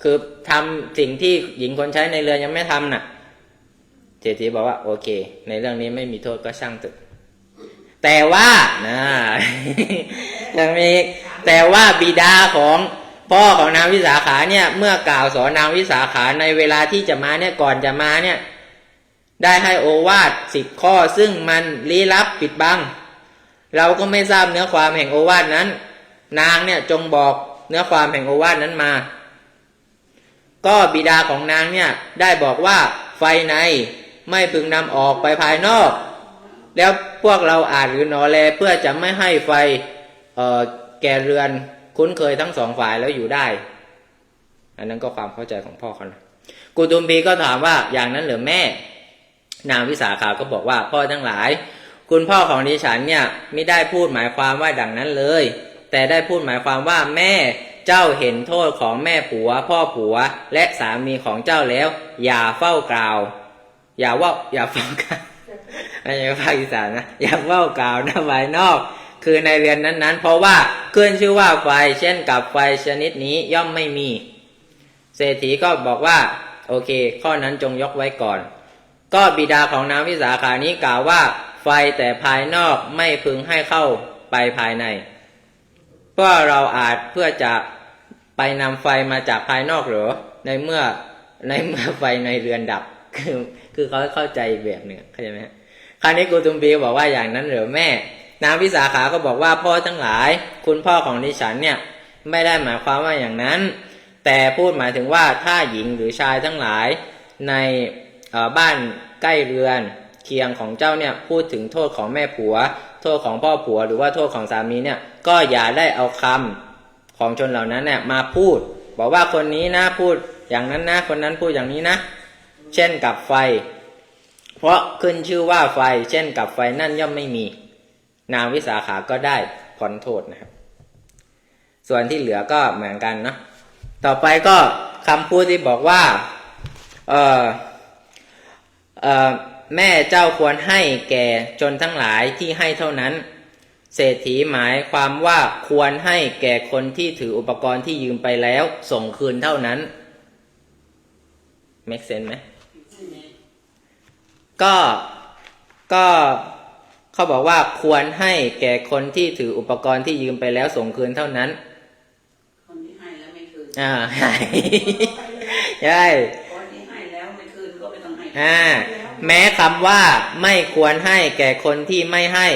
คือทำสิ่งที่หญิงคนใช้ในเรือนยังไม่ทำน่ะเศรษฐีบอกว่าโอเคในเรื่องนี้ไม่มีโทษก็ช่างเถอะแต่ว่ายังมีแต่ว่าบิดาของพ่อของนางวิสาขาเนี่ยเมื่อกล่าวสอนนางวิสาขาในเวลาที่จะมาเนี่ยก่อนจะมาเนี่ยได้ให้โอวาท10 ข้อซึ่งมันลี้ลับปิดบังเราก็ไม่ทราบเนื้อความแห่งโอวาทนั้นนางเนี่ยจงบอกเนื้อความแห่งโอวาทนั้นมาก็บิดาของนางเนี่ยได้บอกว่าไฟในไม่พึงนำออกไปภายนอกแล้วพวกเราอาจหรือหนอแลเพื่อจะไม่ให้ไฟแก่เรือนคุ้นเคยทั้งสองฝ่ายแล้วอยู่ได้อันนั้นก็ความเข้าใจของพ่อเขานะกุตุมพีก็ถามว่าอย่างนั้นเหรือแม่นางวิสาขาก็บอกว่าพ่อทั้งหลายคุณพ่อของดิฉันเนี่ยไม่ได้พูดหมายความว่าดังนั้นเลยแต่ได้พูดหมายความว่าแม่เจ้าเห็นโทษของแม่ผัวพ่อผัวและสามีของเจ้าแล้วอย่าเฝ้ากล่าวอย่าเฝ้ากล่าวไม่ใช่ภาคอีสานนะอย่าเฝ้ากล่าวนะภายนอกคือในเรือนนั้นๆเพราะว่าขึ้นชื่อว่าไฟเช่นกับไฟชนิดนี้ย่อมไม่มีเศรษฐีก็บอกว่าโอเคข้อนั้นจงยกไว้ก่อนก็บิดาของนางวิสาขานี้กล่าวว่าไฟแต่ภายนอกไม่พึงให้เข้าไปภายในเพราะเราอาจเพื่อจะไปนำไฟมาจากภายนอกหรือในเมื่อไฟในเรือนดับคือเขาเข้าใจแบบหนึ่งเข้าใจไหมคราวนี้กุตุมพีบอกว่าอย่างนั้นหรือแม่นางวิสาขาก็บอกว่าพ่อทั้งหลายคุณพ่อของดิฉันเนี่ยไม่ได้หมายความว่าอย่างนั้นแต่พูดหมายถึงว่าถ้าหญิงหรือชายทั้งหลายในบ้านใกล้เรือนเคียงของเจ้าเนี่ยพูดถึงโทษของแม่ผัวโทษของพ่อผัวหรือว่าโทษของสามีเนี่ยก็อย่าได้เอาคำของชนเหล่านั้นเนี่ยมาพูดบอกว่าคนนี้นะพูดอย่างนั้นนะคนนั้นพูดอย่างนี้นะเช่นกับไฟเพราะขึ้นชื่อว่าไฟเช่นกับไฟนั่นย่อมไม่มีนางวิสาขาก็ได้พ้นโทษนะครับส่วนที่เหลือก็เหมือนกันเนาะต่อไปก็คำพูดที่บอกว่าแม่เจ้าควรให้แก่ชนทั้งหลายที่ให้เท่านั้นเศรษฐีหมายความว่าควรให้แก่คนที่ถืออุปกรณ์ที่ยืมไปแล้วส่งคืนเท่านั้น make sense ไหมก็เขาบอกว่าควรให้แก่คนที่ถืออุปกรณ์ที่ยืมไปแล้วส่งคืนเท่านั้นคนที่ให้แล้วไม่คืนใช่ใช่คนที่ให้แล้วไม่คืนก็ไม่ต้องให้แม้คำว่าไม่ควรให้แก่คนที่ไม่ให้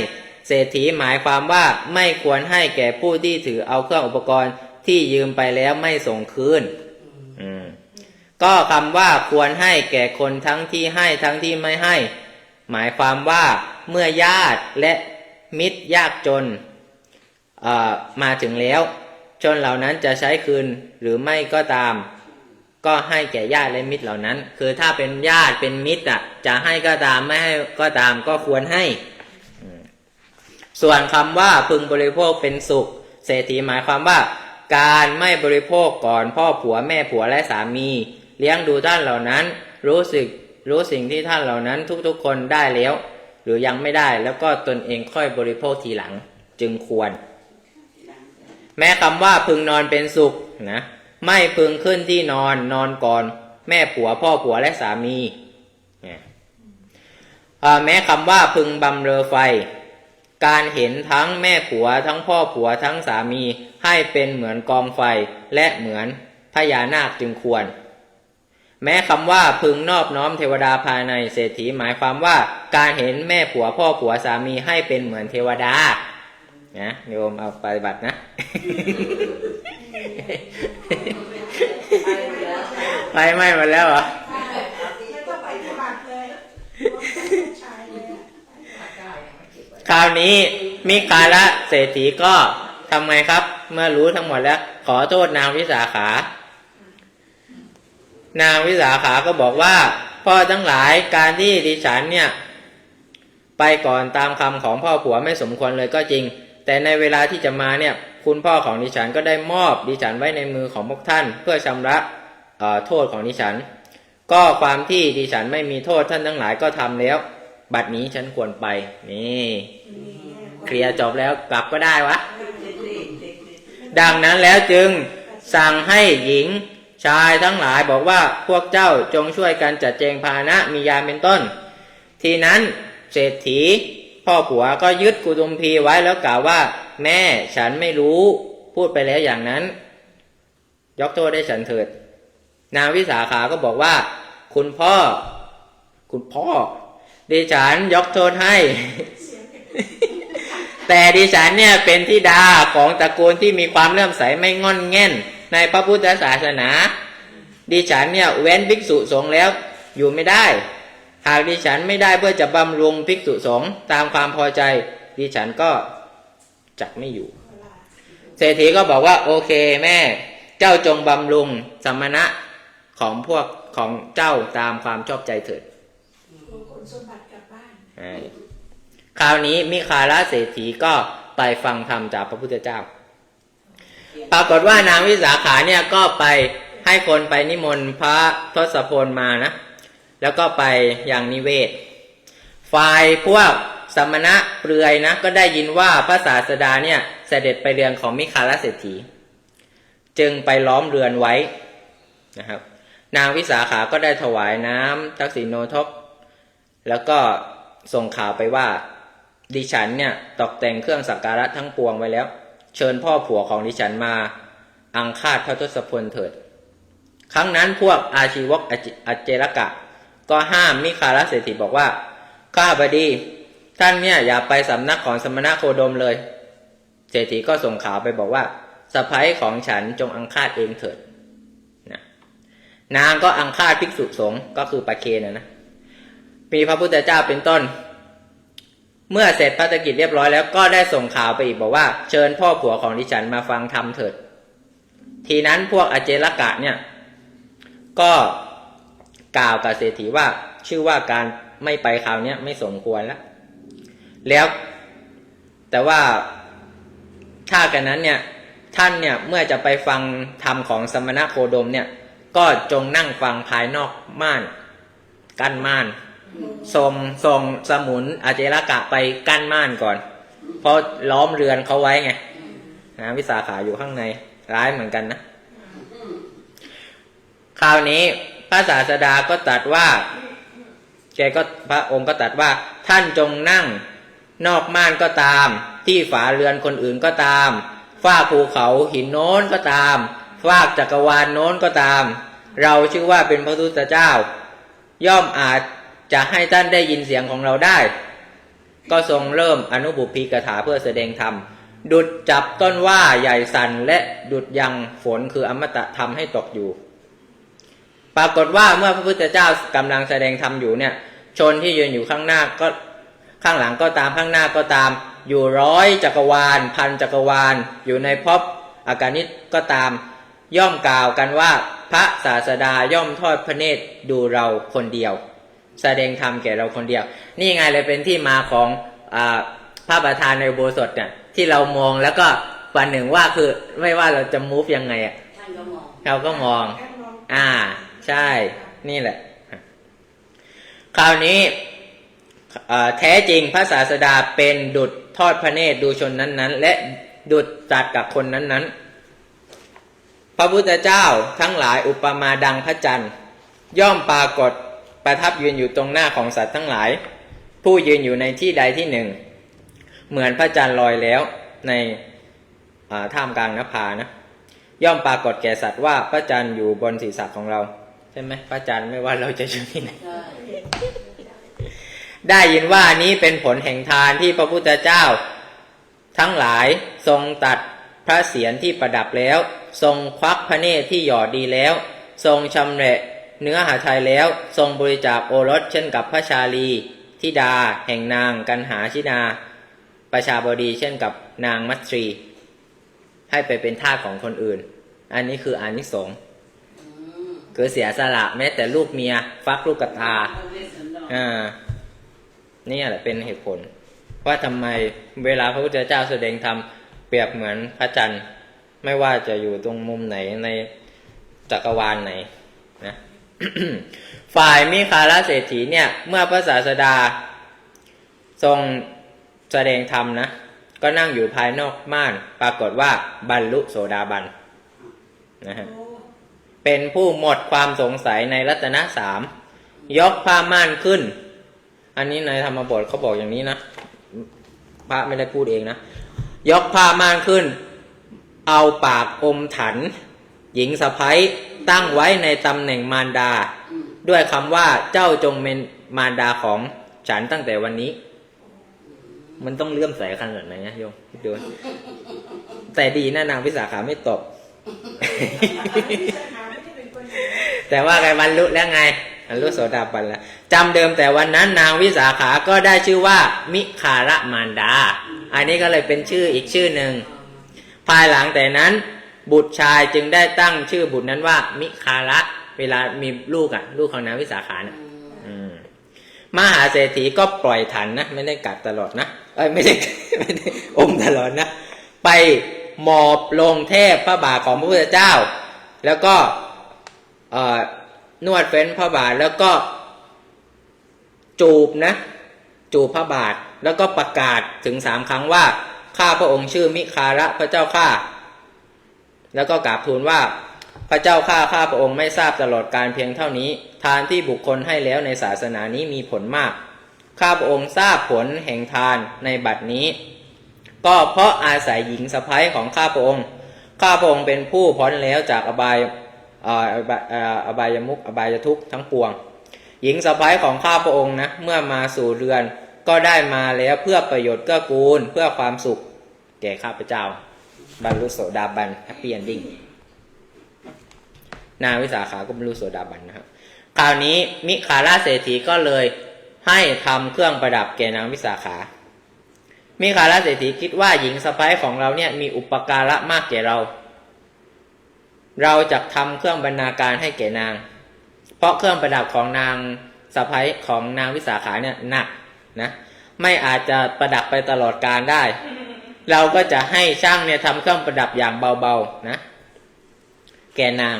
เศรษฐีหมายความว่าไม่ควรให้แก่ผู้ที่ถือเอาเครื่องอุปกรณ์ที่ยืมไปแล้วไม่ส่งคืนก็คำว่าควรให้แก่คนทั้งที่ให้ทั้งที่ไม่ให้หมายความว่าเมื่อญาติและมิตรยากจนมาถึงแล้วชนเหล่านั้นจะใช้คืนหรือไม่ก็ตามก็ให้แก่ญาติและมิตรเหล่านั้นคือถ้าเป็นญาติเป็นมิตรจะให้ก็ตามไม่ให้ก็ตามก็ควรให้ส่วนคำว่าพึงบริโภคเป็นสุขเศรษฐีหมายความว่าการไม่บริโภคก่อนพ่อผัวแม่ผัวและสามีเลี้ยงดูท่านเหล่านั้นรู้สิ่งที่ท่านเหล่านั้นทุกๆคนได้แล้วหรือยังไม่ได้แล้วก็ตนเองค่อยบริโภคทีหลังจึงควรแม้คำว่าพึงนอนเป็นสุขนะไม่พึงขึ้นที่นอนก่อนแม่ผัวพ่อผัวและสามีแม้คำว่าพึงบำเรอไฟ การเห็นทั้งแม่ผัวทั้งพ่อผัวทั้งสามีให้เป็นเหมือนกองไฟและเหมือนพญานาคจึงควรแม้คำว่าพึงนอบน้อมเทวดาภายในเศรษฐีหมายความว่าการเห็นแม่ผัวพ่อผัวสามีให้เป็นเหมือนเทวดานะโยมเอาปฏิบัตินะ ไปไหม้หมดแล้วเหรอ ไม่ต้องไปสมัครเลยชายเลย คราวนี้มิคาละเศรษฐีก็ทำไงครับเมื่อรู้ทั้งหมดแล้วขอโทษนางวิสาขา นางวิสาขาก็บอกว่าพ่อทั้งหลายการที่ดิฉันเนี่ยไปก่อนตามคำของพ่อผัวไม่สมควรเลยก็จริงแต่ในเวลาที่จะมาเนี่ยคุณพ่อของดิฉันก็ได้มอบดิฉันไว้ในมือของพวกท่านเพื่อชำระโทษของดิฉันก็ความที่ดิฉันไม่มีโทษท่านทั้งหลายก็ทำแล้วบัดนี้ฉันควรไปนี่เคลียร์จบแล้วกลับก็ได้วะดังนั้นแล้วจึงสั่งให้หญิงชายทั้งหลายบอกว่าพวกเจ้าจงช่วยกันจัดแจงพาหนะมียานเป็นต้นทีนั้นเศรษฐีพ่อผัวก็ยึดกุตุมพีไว้แล้วกล่าวว่าแม่ฉันไม่รู้พูดไปแล้วอย่างนั้นยกโทษให้ฉันเถิดนางวิสาขาก็บอกว่าคุณพ่อดิฉันยกโทษให้ แต่ดิฉันเนี่ยเป็นธิดาของตระกูลที่มีความเลื่อมใสไม่งอนแง่นในพระพุทธศาสนาดิฉันเนี่ยเว้นภิกษุสงฆ์แล้วอยู่ไม่ได้หากดิฉันไม่ได้เพื่อจะบำรุงภิกษุสงฆ์ตามความพอใจดิฉันก็จักไม่อยู่เศรษฐีก็บอกว่าโอเคแม่เจ้าจงบำรุงสมณะของพวกของเจ้าตามความชอบใจเถิดขนสมบัติกลับบ้านคราวนี้มิคาละเศรษฐีก็ไปฟังธรรมจากพระพุทธเจ้าปรากฏว่านางวิสาขาเนี่ยก็ไปให้คนไปนิมนต์พระทศพลมานะแล้วก็ไปอย่างนิเวศฝ่ายพวกสมณะเปลือยนะก็ได้ยินว่าพระศาสดาเนี่ยเสด็จไปเรือนของมิคาละเศรษฐีจึงไปล้อมเรือนไว้นะครับนางวิสาขาก็ได้ถวายน้ำทักษิณโนทกแล้วก็ส่งข่าวไปว่าดิฉันเนี่ยตกแต่งเครื่องสักการะทั้งปวงไว้แล้วเชิญพ่อผัวของดิฉันมาอังคาดพระทศพลเถิดครั้งนั้นพวกอาชีวกอเจรกะก็ห้ามมิคาละเศรษฐีบอกว่าข้าบดีท่านเนี่ยอย่าไปสำนักของสมณโคดมเลยเศรษฐีก็ส่งข่าวไปบอกว่าสะใภ้ของฉันจงอังคาดเองเถิดนะนางก็อังคาดภิกษุสงฆ์ก็คือปะเคนนะมีพระพุทธเจ้าเป็นต้นเมื่อเสร็จภารกิจเรียบร้อยแล้วก็ได้ส่งข่าวไปอีกบอกว่าเชิญพ่อผัวของดิฉันมาฟังธรรมเถิดทีนั้นพวกอเจรกะเนี่ยก็กล่าวกับเศรษฐีว่าชื่อว่าการไม่ไปคราวนี้ไม่สมควรแล้วแต่ว่าถ้ากันนั้นเนี่ยท่านเนี่ยเมื่อจะไปฟังธรรมของสมณโคดมเนี่ยก็จงนั่งฟังภายนอกม่านกั้นม่านส่งสมุนอเจรกะไปกั้นม่านก่อนเพราะล้อมเรือนเขาไว้ไงนะวิสาขาอยู่ข้างในร้ายเหมือนกันนะคราวนี้พระศาสดาก็ตรัสว่าพระองค์ก็ตรัสว่าท่านจงนั่งนอกม่านก็ตามที่ฝาเรือนคนอื่นก็ตามฝ้าภูเขาหินโน้นก็ตามฟากจักรวาลโน้นก็ตามเราชื่อว่าเป็นพระพุทธเจ้าย่อมอาจจะให้ท่านได้ยินเสียงของเราได้ก็ทรงเริ่มอนุบุพพีกถาเพื่อแสดงธรรมดุจจับต้นว่าใหญ่สั่นและดุจยังฝนคืออมตะธรรมให้ตกอยู่ปรากฏว่าเมื่อพระพุทธเจ้ากำลังแสดงธรรมอยู่เนี่ยชนที่ยืนอยู่ข้างหน้าก็ข้างหลังก็ตามข้างหน้าก็ตามอยู่100จักรวาลพันจักรวาลอยู่ในภพอากานิตก็ตามย่อมกล่าวกันว่าพระศาสดาย่อมทอดพระเนตรดูเราคนเดียวแสดงธรรมแก่เราคนเดียวนี่ไงเลยเป็นที่มาของพระประธานในอุโบสถเนี่ยที่เรามองแล้วก็วันหนึ่งว่าคือไม่ว่าเราจะมูฟยังไงอ่ะเราก็มองใช่นี่แหละคราวนี้แท้จริงพระศาสดาเป็นดุจทอดพระเนตรดูชนนั้นๆและดุจจัดกับคนนั้นๆพระพุทธเจ้าทั้งหลายอุปมาดังพระจันทร์ย่อมปรากฏประทับยืนอยู่ตรงหน้าของสัตว์ทั้งหลายผู้ยืนอยู่ในที่ใดที่หนึ่ง เหมือนพระจันทร์ลอยแล้วในท่ามกลางนภานะย่อมปรากฏแก่สัตว์ว่าพระจันทร์อยู่บนศีรษะของเราใช่ไหมพระจันทร์ไม่ว่าเราจะอยู่ที่ไหน ใช่ ได้ยินว่านี้เป็นผลแห่งทานที่พระพุทธเจ้าทั้งหลายทรงตัดพระเศียรที่ประดับแล้วทรงควักพระเนตรที่หยอดดีแล้วทรงชำแหละเนื้อหาไทยแล้วทรงบริจาคโอรสเช่นกับพระชาลีธิดาแห่งนางกันหาชินาประชาบดีเช่นกับนางมัตตรีให้ไปเป็นทาสของคนอื่นอันนี้คืออานิสงส์คือเสียสละแม้แต่ลูกเมียฟักลูกกระตานี่แหละเป็นเหตุผลว่าทำไมเวลาพระพุทธเจ้าแสดงธรรมเปรียบเหมือนพระจันทร์ไม่ว่าจะอยู่ตรงมุมไหนในจักรวาลไหนนะ ฝ่ายมิคาลเศรษฐีเนี่ยเมื่อพระศาสดาทรงแสดงธรรมนะก็นั่งอยู่ภายนอกม่านปรากฏว่าบรรลุโสดาบันนะฮะเป็นผู้หมดความสงสัยในรัตนะสามยกผ้าม่านขึ้นอันนี้ในธรรมบทเขาบอกอย่างนี้นะพระไม่ได้พูดเองนะยกผ้าม่านขึ้นเอาปากอมถันหญิงสะใภ้ตั้งไว้ในตำแหน่งมารดาด้วยคำว่าเจ้าจงเป็นมารดาของฉันตั้งแต่วันนี้มันต้องเลื่อมใสขนาดไหนนะโยมคิดดูแต่ดีนะนางวิสาขาไม่ตบ แต่ว่าไงบรรลุแล้วไงบรรลุโสดาบันแล้วจำเดิมแต่วันนั้นนางวิสาขาก็ได้ชื่อว่ามิคาระมารดาอันนี้ก็เลยเป็นชื่ออีกชื่อหนึ่งภายหลังแต่นั้นบุตรชายจึงได้ตั้งชื่อบุตรนั้นว่ามิคาระเวลามีลูกลูกของนางวิสาขานะมหาเศรษฐีก็ปล่อยถันนะไม่ได้กัดตลอดนะไม่ได้อมตลอดนะไปหมอบลงเทพพระบาทของพระพุทธเจ้าแล้วก็นวดเฟ้นพระบาทแล้วก็จูบนะจูบพระบาทแล้วก็ประกาศถึง3 ครั้งว่าข้าพระองค์ชื่อมิคาระพระเจ้าข้าแล้วก็กราบทูลว่าพระเจ้าข้าพระองค์ไม่ทราบตลอดการเพียงเท่านี้ทานที่บุคคลให้แล้วในศาสนานี้มีผลมากข้าพระองค์ทราบผลแห่งทานในบัดนี้ก็เพราะอาศัยหญิงสะใภ้ของข้าพระองค์เป็นผู้พ้นแล้วจากอบายมุขอบายทุกข์ทั้งปวงหญิงสะใภ้ของข้าพระองค์นะเมื่อมาสู่เรือนก็ได้มาแล้วเพื่อประโยชน์เกื้อกูลเพื่อความสุขแก่ข้าพเจ้าบรรลุโสดาบันแฮปปี้เอนดิ้งนางวิสาขาก็บรรลุโสดาบันนะครับคราวนี้มิคาลเศรษฐีก็เลยให้ทำเครื่องประดับแก่นางวิสาขามิคาลเศรษฐีคิดว่าหญิงสะใภ้ของเราเนี่ยมีอุปการะมากแก่เราจะทำเครื่องบรรณาการให้แก่นางเพราะเครื่องประดับของนางสะใภ้ของนางวิสาขาเนี่ยหนักนะไม่อาจจะประดับไปตลอดกาลได้เราก็จะให้ช่างเนี่ยทำเครื่องประดับอย่างเบาๆนะแก่นาง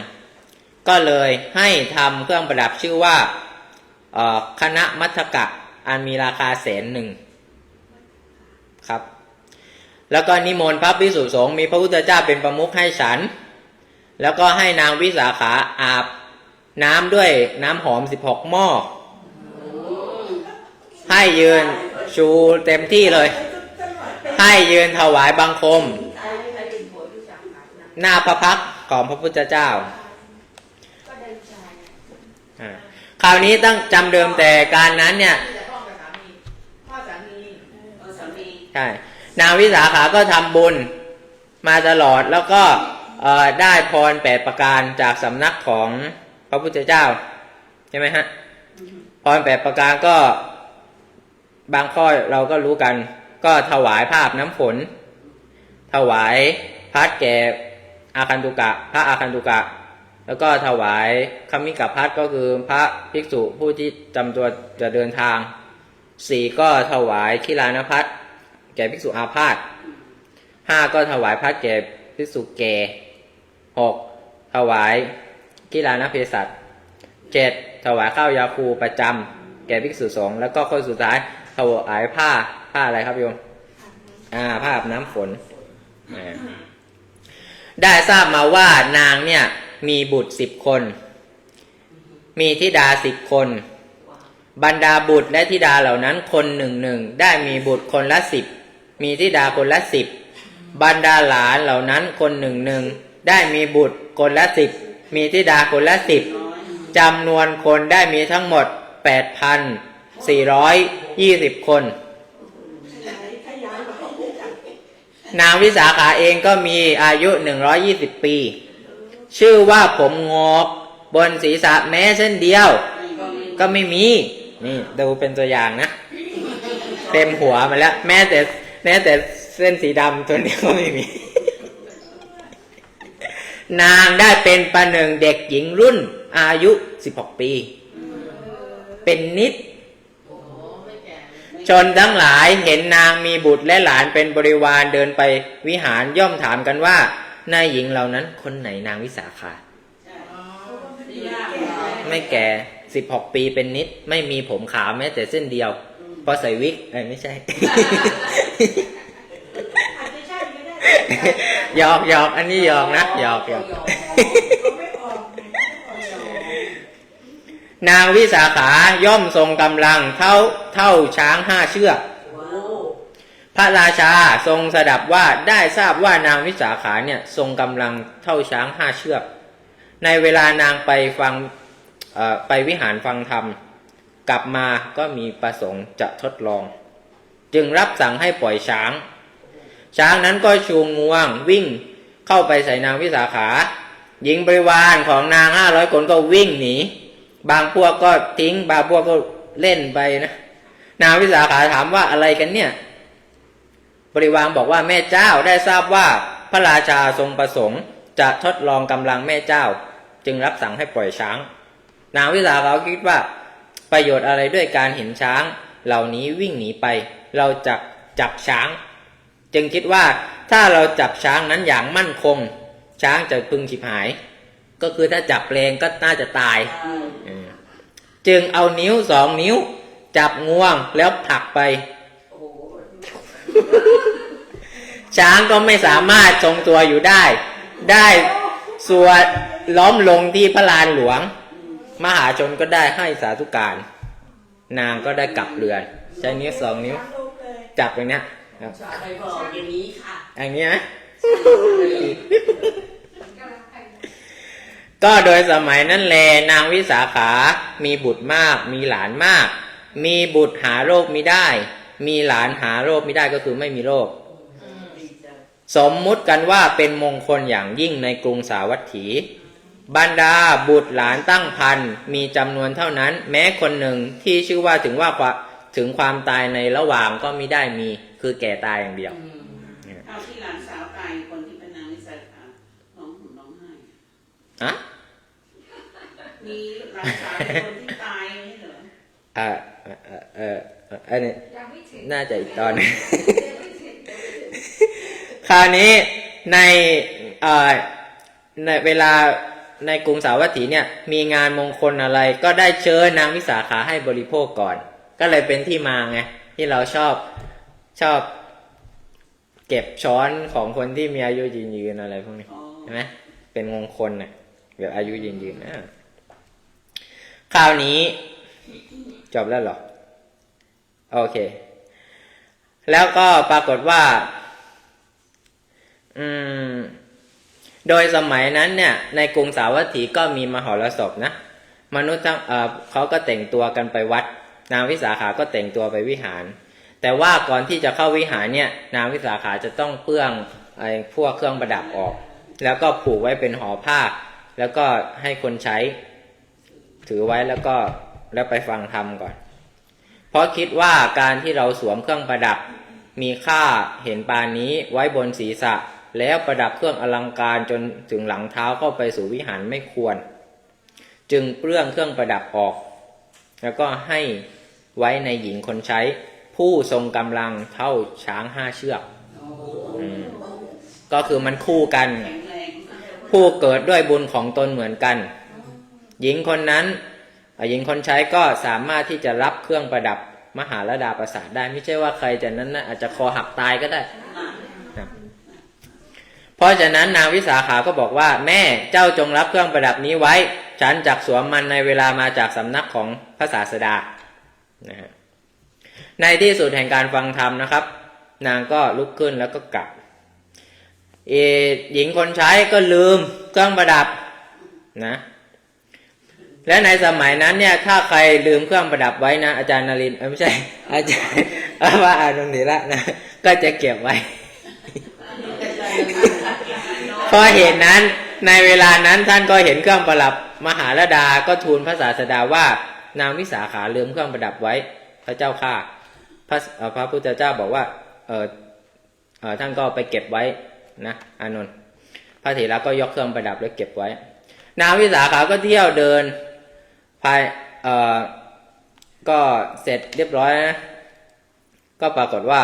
ก็เลยให้ทำเครื่องประดับชื่อว่าคณะมัทธกะอันมีราคา100,000ครับแล้วก็นิมนต์พระภิกษุสงฆ์มีพระพุทธเจ้าเป็นประมุขให้ฉันแล้วก็ให้นางวิสาขาอาบน้ำด้วยน้ำหอม16 หม้อให้ยืนชูเต็มที่เลยให้ยืนถวายบังคมหน้าพระพักตร์ของพระพุทธเจ้าคราวนี้ต้องจำเดิมแต่การนั้นเนี่ยใช่นางวิสาขาก็ทำบุญมาตลอดแล้วก็ได้พร8 ประการจากสำนักของพระพุทธเจ้าใช่ไหมฮะพร8 ประการก็บางข้อเราก็รู้กันก็ถวายภาพน้ำฝนถวายพัดแก่อาคันตุกะพระอาคันตุกะแล้วก็ถวายคัมมิกพัดก็คือพระภิกษุผู้ที่จำตัวจะเดินทาง4ก็ถวายคิลานพัดแก่ภิกษุอาพาธ5ก็ถวายพัดแก่ภิกษุแก่6ถวายคิลานเภสัช7ถวายข้าวยาคูประจำแก่ภิกษุสงฆ์แล้วก็ข้อสุดท้ายถวายผ้าอะไรครับโยมผ้าอาบน้ำฝนได้ทราบมาว่านางเนี่ยมีบุตร10 คนมีธิดา10 คนบรรดาบุตรและธิดาเหล่านั้นคนหนึ่งได้มีบุตรคนละ มีธิดาคนละ10บรรดาหลานเหล่านั้นคนหนึ่งได้มีบุตรคนละ10มีธิดาคนละ10จำนวนคนได้มีทั้งหมด 8,420 คนขยายไป นางวิสาขาเองก็มีอายุ120 ปี ชื่อว่าผมงอกบนศีรษะแม้เส้นเดียวก็ไม่มีนี่ดูเป็นตัวอย่างนะเต็มหัวมาแล้วแม้แต่เส้นสีดำตัวนี้ก็ไม่มี นางได้เป็นประหนึ่งเด็กหญิงรุ่นอายุ16 ปี เป็นนิด โอ้ไม่แก่ ชนทั้งหลายเห็นนางมีบุตรและหลานเป็นบริวารเดินไปวิหารย่อมถามกันว่านายหญิงเหล่านั้นคนไหนนางวิสาขา ไม่แก่16 ปีเป็นนิดไม่มีผมขาวแม้แต่เส้นเดียวเพราะใส่วิกไม่ใช่ อาจจะใช่ก็ได้ หยอกอันนี้หยอกนะหยอก เขาไม่ออกไงไม่ออก นางวิสาขาย่อมทรงกำลังเท่าช้าง5 เชือกพระราชาทรงสดับว่าได้ทราบว่านางวิสาขาเนี่ยทรงกำลังเท่าช้าง5 เชือกในเวลานางไปวิหารฟังธรรมกลับมาก็มีประสงค์จะทดลองจึงรับสั่งให้ปล่อยช้างนั้นก็ชูงวงวิ่งเข้าไปใส่นางวิสาขาหญิงบริวารของนาง500 คนก็วิ่งหนีบางพวกก็ทิ้งบางพวกก็เล่นไปนะนางวิสาขาถามว่าอะไรกันเนี่ยบริวารบอกว่าแม่เจ้าได้ทราบว่าพระราชาทรงประสงค์จะทดลองกำลังแม่เจ้าจึงรับสั่งให้ปล่อยช้างนางวิสาขาคิดว่าประโยชน์อะไรด้วยการเห็นช้างเหล่านี้วิ่งหนีไปเราจะจับช้างจึงคิดว่าถ้าเราจับช้างนั้นอย่างมั่นคงช้างจะพึงฉิบหายก็คือถ้าจับแรงก็น่าจะตายจึงเอานิ้ว2 นิ้วจับงวงแล้วผลักไปช้างก็ไม่สามารถทรงตัวอยู่ได้ส่วนล้มลงที่พระลานหลวงมหาชนก็ได้ให้สาธุการนางก็ได้กลับเรือนใช้นิ้ว2 นิ้วจับอย่างเนี้ย ใครบอกอย่างนี้ค่ะ อย่างนี้นะก็โดยสมัยนั้นแลนางวิสาขามีบุตรมากมีหลานมากมีบุตรหาโรคมิได้มีหลานหาโรคมิได้ก็คือไม่มีโรคสมมุติกันว่าเป็นมงคลอย่างยิ่งในกรุงสาวัตถีบรรดาบุตรหลานตั้งพรรณมีจำนวนเท่านั้นแม้คนหนึ่งที่ชื่อว่าถึงความตายในระหว่างก็มิได้มีคือแก่ตายอย่างเดียว เอาที่หลานสาวตายคนที่เป็นนางวิสาขาร้องห่มร้องไห้ อะ มีหลานสาวคนที่ตายไม่เหรอ อันนี้ ยังไม่ถึง น่าจะอีกตอนนึง คราวนี้ในเวลาในกรุงสาวัตถีเนี่ยมีงานมงคลอะไรก็ได้เชิญนางวิสาขาให้บริโภคก่อนก็เลยเป็นที่มาไงที่เราชอบเก็บช้อนของคนที่มีอายุยืนอะไรพวกนี้ใช่ไหมเป็นมงคลเนี่ยแบบอายุยืนนะคราวนี้จบแล้วเหรอโอเคแล้วก็ปรากฏว่าโดยสมัยนั้นเนี่ยในกรุงสาวัตถีก็มีมหรสพนะมนุษย์ทั้งเขาก็แต่งตัวกันไปวัดนางวิสาขาก็แต่งตัวไปวิหารแต่ว่าก่อนที่จะเข้าวิหารเนี่ยนางวิสาขาจะต้องเปื้องพวกเครื่องประดับออกแล้วก็ผูกไว้เป็นห่อผ้าแล้วก็ให้คนใช้ถือไว้แล้วไปฟังธรรมก่อนเพราะคิดว่าการที่เราสวมเครื่องประดับมีค่าเห็นปานนี้ไว้บนศีรษะแล้วประดับเครื่องอลังการจนถึงหลังเท้าเข้าไปสู่วิหารไม่ควรจึงเปลื้องเครื่องประดับออกแล้วก็ให้ไว้ในหญิงคนใช้ผู้ทรงกำลังเท่าช้าง5 เชือกก็คือมันคู่กันผู้เกิดด้วยบุญของตนเหมือนกันหญิงคนนั้นหญิงคนใช้ก็สามารถที่จะรับเครื่องประดับมหาลดาประสาทได้ไม่ใช่ว่าใครจะนั้นอาจจะคอหักตายก็ได้เพราะฉะนั้นนางวิสาขาก็บอกว่าแม่เจ้าจงรับเครื่องประดับนี้ไว้ฉันจักสวมมันในเวลามาจากสำนักของพระศาสดานะฮะในที่สุดแห่งการฟังธรรมนะครับ นางก็ลุกขึ้นแล้วก็กลับหญิงคนใช้ก็ลืมเครื่องประดับนะและในสมัยนั้นเนี่ยถ้าใครลืมเครื่องประดับไว้นะอาจารย์นรินทร์ไม่ใช่อาจารย์ว่าอนุนิระนะก็จะเก็บไว้ เพราะเหตุนั้นในเวลานั้นท่านก็เห็นเครื่องประดับมหาราดาก็ทูลพระศาสดาว่านางวิสาขาลืมเครื่องประดับไว้พระเจ้าข้าพระพุทธเจ้าบอกว่าท่านก็ไปเก็บไว้นะอานนท์พระเถระก็ยกเครื่องประดับแล้วเก็บไว้นางวิสาขาก็เที่ยวเดินก็เสร็จเรียบร้อยนะก็ปรากฏว่า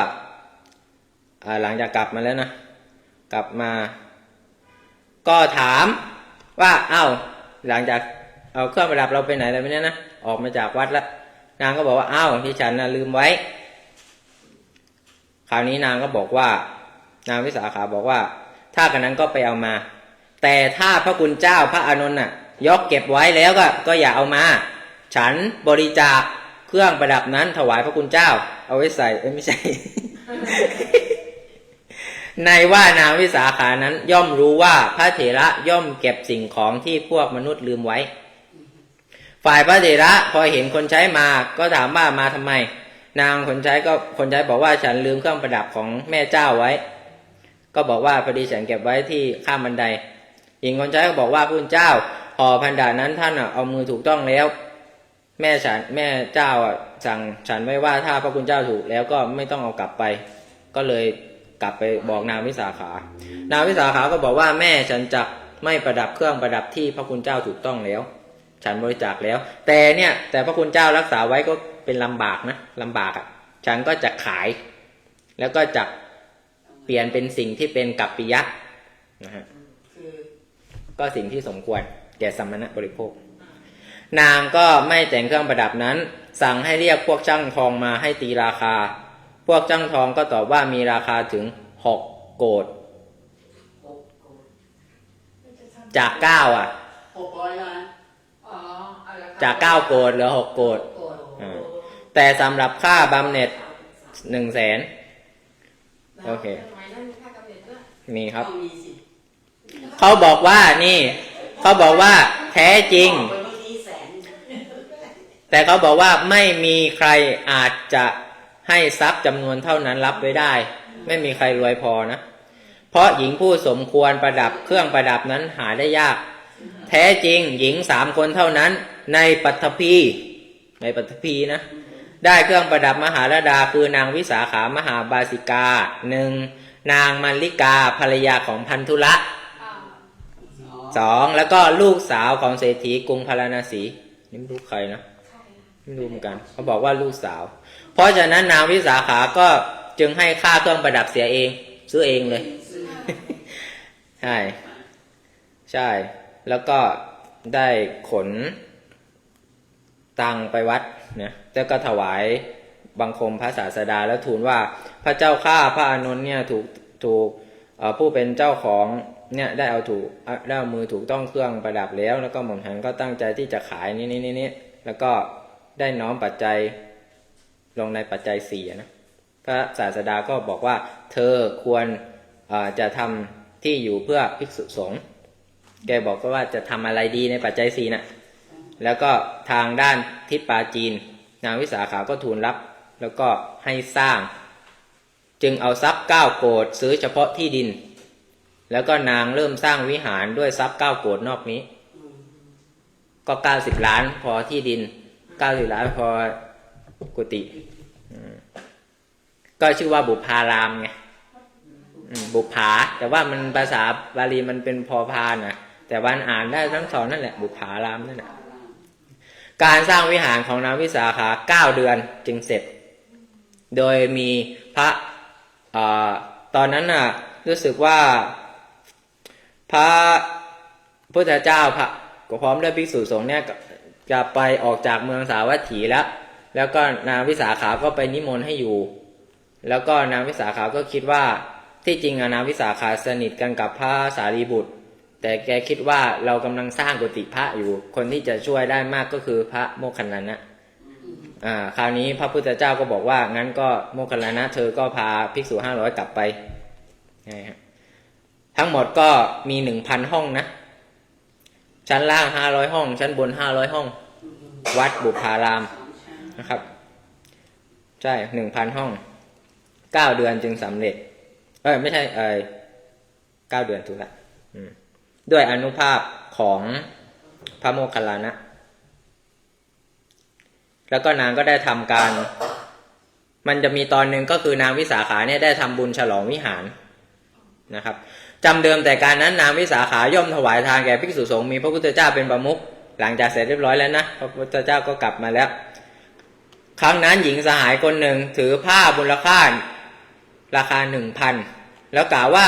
หลังจากกลับมาแล้วนะกลับมาก็ถามว่าหลังจากเอาเครื่องประดับเราไปไหนแล้วไม่เนี่ยนะออกมาจากวัดแล้วนางก็บอกว่าที่ฉันนะลืมไว้คราวนี้นางก็บอกว่านางวิสาขาบอกว่าถ้ากันนั้นก็ไปเอามาแต่ถ้าพระคุณเจ้าพระอานนท์น่ะยกเก็บไว้แล้วก็อย่าเอามาฉันบริจาคเครื่องประดับนั้นถวายพระคุณเจ้าเอาไว้ใส่ไม่ใช่ ในว่านางวิสาขานั้นย่อมรู้ว่าพระเถระย่อมเก็บสิ่งของที่พวกมนุษย์ลืมไว้ฝ่ายพระเถระพอเห็นคนใช้มาก็ถามว่ามาทำไมนางคนใช้บอกว่าฉันลืมเครื่องประดับของแม่เจ้าไว้ก็บอกว่าพอดีฉันเก็บไว้ที่ข้ามบันไดหญิงคนใช้ก็บอกว่าพระคุณเจ้าห่อพันดานั้นท่านเอามือถูกต้องแล้วแม่เจ้าสั่งฉันไว้ว่าถ้าพระคุณเจ้าถูกแล้วก็ไม่ต้องเอากลับไปก็เลยกลับไปบอกนางวิสาขานางวิสาขาก็บอกว่าแม่ฉันจักไม่ประดับเครื่องประดับที่พระคุณเจ้าถูกต้องแล้วฉันบริจาคแล้วแต่พระคุณเจ้ารักษาไว้ก็เป็นลำบากฉันก็จะขายแล้วก็จะเปลี่ยนเป็นสิ่งที่เป็นกัปปิยะนะฮะก็สิ่งที่สมควรแก่สมณะบริโภคนางก็ไม่แต่งเครื่องประดับนั้นสั่งให้เรียกพวกช่างทองมาให้ตีราคาพวกช่างทองก็ตอบว่ามีราคาถึง6 โกฏจาก9 600ล้านจาก9 โกฏเหลือ6 โกฏแต่สำหรับค่าบำเหน็จ100,000โอเคมีครับเขาบอกว่าแท้จริงแต่เขาบอกว่าไม่มีใครอาจจะให้ทรัพย์จำนวนเท่านั้นรับไว้ได้ไม่มีใครรวยพอนะเพราะหญิงผู้สมควรประดับเครื่องประดับนั้นหาได้ยากแท้จริงหญิง3 คนเท่านั้นในปัทภีนะได้เครื่องประดับมหาราดาคือนางวิสาขามหาบาสิกา1นางมัลลิกาภรรยาของพันธุละ2แล้วก็ลูกสาวของเศรษฐีกรุงพาราณสีนี่ไม่รู้ใครนะไม่รู้เหมือนกันเขาบอกว่าลูกสาวเพราะฉะนั้นนางวิสาขาก็จึงให้ค่าเครื่องประดับเสียเองซื้อเองเลย ใช่แล้วก็ได้ขนตังไปวัดนะแล้วก็ถวายบังคมพระศาสดาแล้วทูลว่าพระเจ้าข้าพระอานนท์เนี่ยถูกผู้เป็นเจ้าของเนี่ยได้เอามือถูกต้องเครื่องประดับแล้วก็หม่อมฉันก็ตั้งใจที่จะขายนี่แล้วก็ได้น้อมปัจจัยลงในปัจจัย4นะพระศาสดาก็บอกว่าเธอควรจะทำที่อยู่เพื่อภิกษุสงฆ์แกบอกว่าจะทำอะไรดีในปัจจัย4นะแล้วก็ทางด้านทิศปาจีนนางวิสาขาก็ทูลรับแล้วก็ให้สร้างจึงเอาทรัพย์9 โกฏซื้อเฉพาะที่ดินแล้วก็นางเริ่มสร้างวิหารด้วยทรัพย์9 โกฏนอกนี้ก็90 ล้านพอที่ดิน90 ล้านพอกุฏิก็ชื่อว่าบุพารามไงบุพผาแต่ว่ามันภาษาบาลีมันเป็นพอพานนะแต่วันอ่านได้ทั้งสองนั่นแหละบุพารามนั่นแหละการสร้างวิหารของนางวิสาขา9 เดือนจึงเสร็จโดยมีพระตอนนั้นน่ะรู้สึกว่าพระพุทธเจ้าก็พร้อมด้วยภิกษุสงฆ์เนี่ยจะไปออกจากเมืองสาวัตถีแล้วก็นางวิสาขาก็ไปนิมนต์ให้อยู่แล้วก็นางวิสาขาก็คิดว่าที่จริงนางวิสาขาสนิทกันกับพระสารีบุตรแต่แกคิดว่าเรากำลังสร้างกุฏิพระอยู่คนที่จะช่วยได้มากก็คือพระโมคคัลลานะ คราวนี้พระพุทธเจ้าก็บอกว่างั้นก็โมคคัลลานะเธอก็พาภิกษุ500กลับไปนะฮะทั้งหมดก็มี 1,000 ห้องนะชั้นล่าง500ห้องชั้นบน500ห้องวัดบุพารามนะครับใช่ 1,000 ห้อง9 เดือนจึงสำเร็จไม่ใช่9 เดือนถูกละด้วยอานุภาพของพระโมคคัลลานะแล้วก็นางก็ได้ทำการมันจะมีตอนหนึ่งก็คือนางวิสาขาเนี่ยได้ทำบุญฉลองวิหารนะครับจำเดิมแต่การนั้นนางวิสาขาย่อมถวายทานแก่ภิกษุสงฆ์มีพระพุทธเจ้าเป็นประมุขหลังจากเสร็จเรียบร้อยแล้วนะพระพุทธเจ้าก็กลับมาแล้วครั้งนั้นหญิงสหายคนหนึ่งถือผ้ามูลค่าราคา 1,000 แล้วกล่าวว่า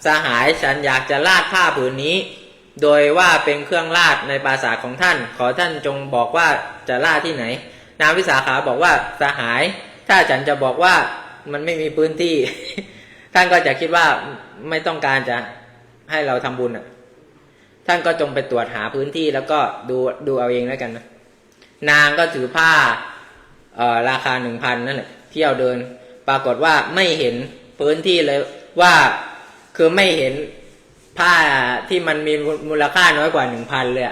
สหายฉันอยากจะลาดผ้าผืนนี้โดยว่าเป็นเครื่องลาดในปราสาทของท่านขอท่านจงบอกว่าจะลาดที่ไหนนางวิสาขาบอกว่าสหายถ้าฉันจะบอกว่ามันไม่มีพื้นที่ ท่านก็จะคิดว่าไม่ต้องการจะให้เราทำบุญท่านก็จงไปตรวจหาพื้นที่แล้วก็ดูเอาเองแล้วกันนะนางก็ถือผ้าราคา 1,000 นั่นแหละเที่ยวเดินปรากฏว่าไม่เห็นพื้นที่เลยว่าคือไม่เห็นผ้าที่มันมีมูลค่าน้อยกว่า 1,000 เลย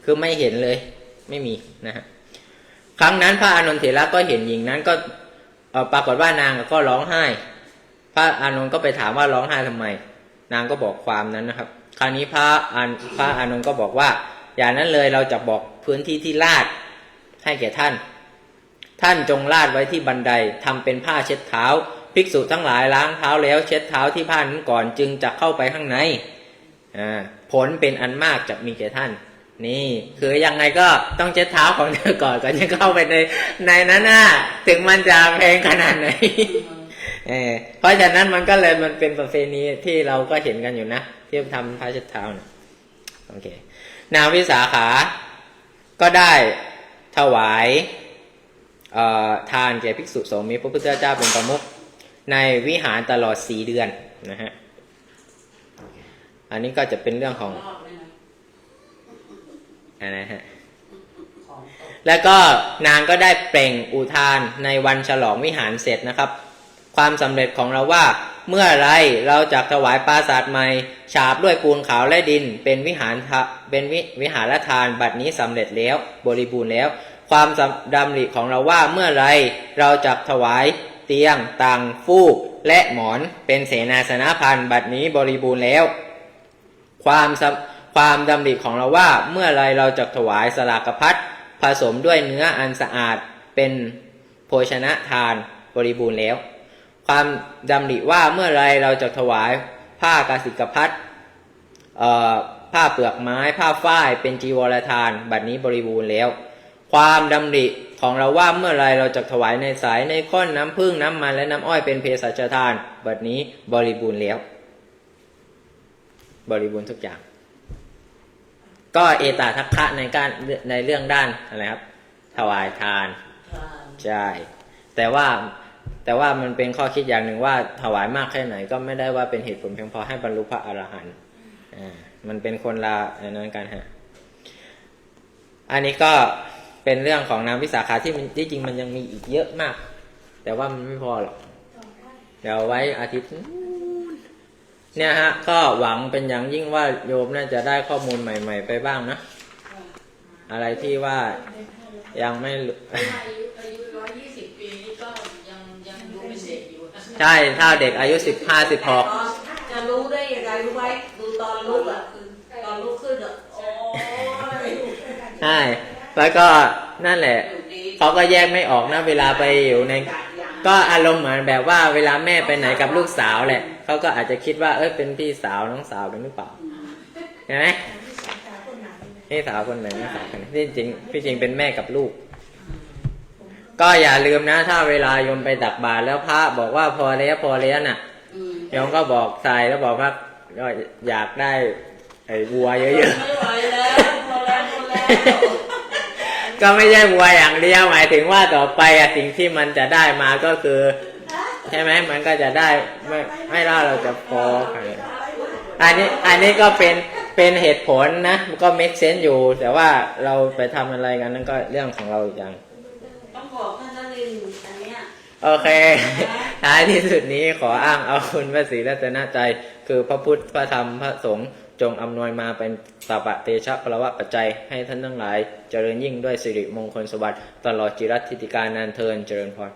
คือไม่เห็นเลยไม่มีนะฮะครั้งนั้นพระอานนท์เถระก็เห็นหญิงนั้นก็ปรากฏว่านางก็ร้องไห้พระอานนท์ก็ไปถามว่าร้องไห้ทำไมนางก็บอกความนั้นนะครับคราวนี้พระอานนท์ก็บอกว่าอย่างนั้นเลยเราจะบอกพื้นที่ที่ลาดให้แก่ท่านจงลาดไว้ที่บันไดทำเป็นผ้าเช็ดเท้าภิกษุทั้งหลายล้างเท้าแล้วเช็ดเท้าที่ผ้านั้นก่อนจึงจะเข้าไปข้างในผลเป็นอันมากจะมีแก่ท่านนี่คือยังไงก็ต้องเช็ดเท้าของเธอก่อนจะเข้าไปในนั้นนะถึงมันจะแพงขนาดไหน เพราะฉะนั้นมันก็เลยมันเป็นประเพณีที่เราก็เห็นกันอยู่นะที่ทำผ้าเช็ดเท้านะโอเคนางวิสาขาก็ได้ถวายทานแก่ภิกษุสงฆ์มีพระพุทธเจ้าเป็นประมุขในวิหารตลอด4 เดือนนะฮะอันนี้ก็จะเป็นเรื่องของนะฮะแล้วก็นางก็ได้เปล่งอุทานในวันฉลองวิหารเสร็จนะครับความสำเร็จของเราว่าเมื่อไรเราจะถวายปราสาทใหม่ฉาบด้วยปูนขาวและดินเป็นวิหารทานบัดนี้สำเร็จแล้วบริบูรณ์แล้วความดำริของเราว่าเมื่อไรเราจะถวายเตียงต่างฟูกและหมอนเป็นเสนาสนะพันธ์บัดนี้บริบูรณ์แล้วความดำริของเราว่าเมื่อไรเราจะถวายสลากพัดผสมด้วยเนื้ออันสะอาดเป็นโภชนะทานบริบูรณ์แล้วความดำริว่าเมื่อไรเราจะถวายผ้ากสิกพัดผ้าเปลือกไม้ผ้าฝ้ายเป็นจีวรทานบัดนี้บริบูรณ์แล้วความดำริของเราว่าเมื่อไรเราจะถวายในสายในข้นน้ำผึ้งน้ำมันและน้ำอ้อยเป็นเภสัชทานบัดนี้บริบูรณ์แล้วบริบูรณ์ทุกอย่างก็เอตทัคคะในเรื่องด้านอะไรครับถวายทานใช่แต่ว่ามันเป็นข้อคิดอย่างหนึ่งว่าถวายมากแค่ไหนก็ไม่ได้ว่าเป็นเหตุผลเพียงพอให้บรรลุพระอรหันต์มันเป็นคนละนั้นกันฮะอันนี้ก็เป็นเรื่องของนางวิสาขาที่จริงมันยังมีอีกเยอะมากแต่ว่ามันไม่พอหรอกเดี๋ยวไว้อาทิตย์เนี่ยฮะก็หวังเป็นอย่างยิ่งว่าโยมน่าจะได้ข้อมูลใหม่ๆไปบ้างนะอะไรที่ว่ายังไม่อายุ120 ปีนี่ก็ยังดูเป็นเด็กอยู่ใช่ถ้าเด็กอายุ15-16จะรู้ได้ยังไงรู้ไหมดูตอนลุกตอนลุกขึ้นโอ้ยใช่แล้วก็นั่นแหละเขาก็แยกไม่ออกนะเวลาไปอยู่ในก็อารมณ์เหมือนแบบว่าเวลาแม่ไปไหนกับลูกสาวแหละเขาก็อาจจะคิดว่าเป็นพี่สาวน้องสาวเป็นหรือเปล่าเห็นไหมพี่สาวคนไหนน้องสาวคนไหนที่จริงเป็นแม่กับลูกก็อย่าลืมนะถ้าเวลาโยมไปตักบาตรแล้วพระบอกว่าพอแล้วน่ะโยมก็บอกใส่แล้วบอกว่าก็อยากได้ไอ้วัวเยอะๆไม่ไหวแล้วพอแล้วก็ไม่ใช่วัวอย่างเดียวหมายถึงว่าต่อไปสิ่งที่มันจะได้มาก็คือใช่ไหมมันก็จะได้ไม่ล่าเราจะพออันนี้ก็เป็นเหตุผลนะก็ make sense อยู่แต่ว่าเราไปทำอะไรกันนั่นก็เรื่องของเราอีกอย่าง โอเค ท้ายที่สุดนี้ขออ้างเอาคุณพระศรีรัตนตรัยคือพระพุทธพระธรรมพระสงฆ์จงอำนวยมาเป็นสัพพะเตชะพลวะปัจจัยให้ท่านทั้งหลายเจริญยิ่งด้วยสิริมงคลสวัสดิ์ตลอดจิรัตติการนานเทินเจริญพร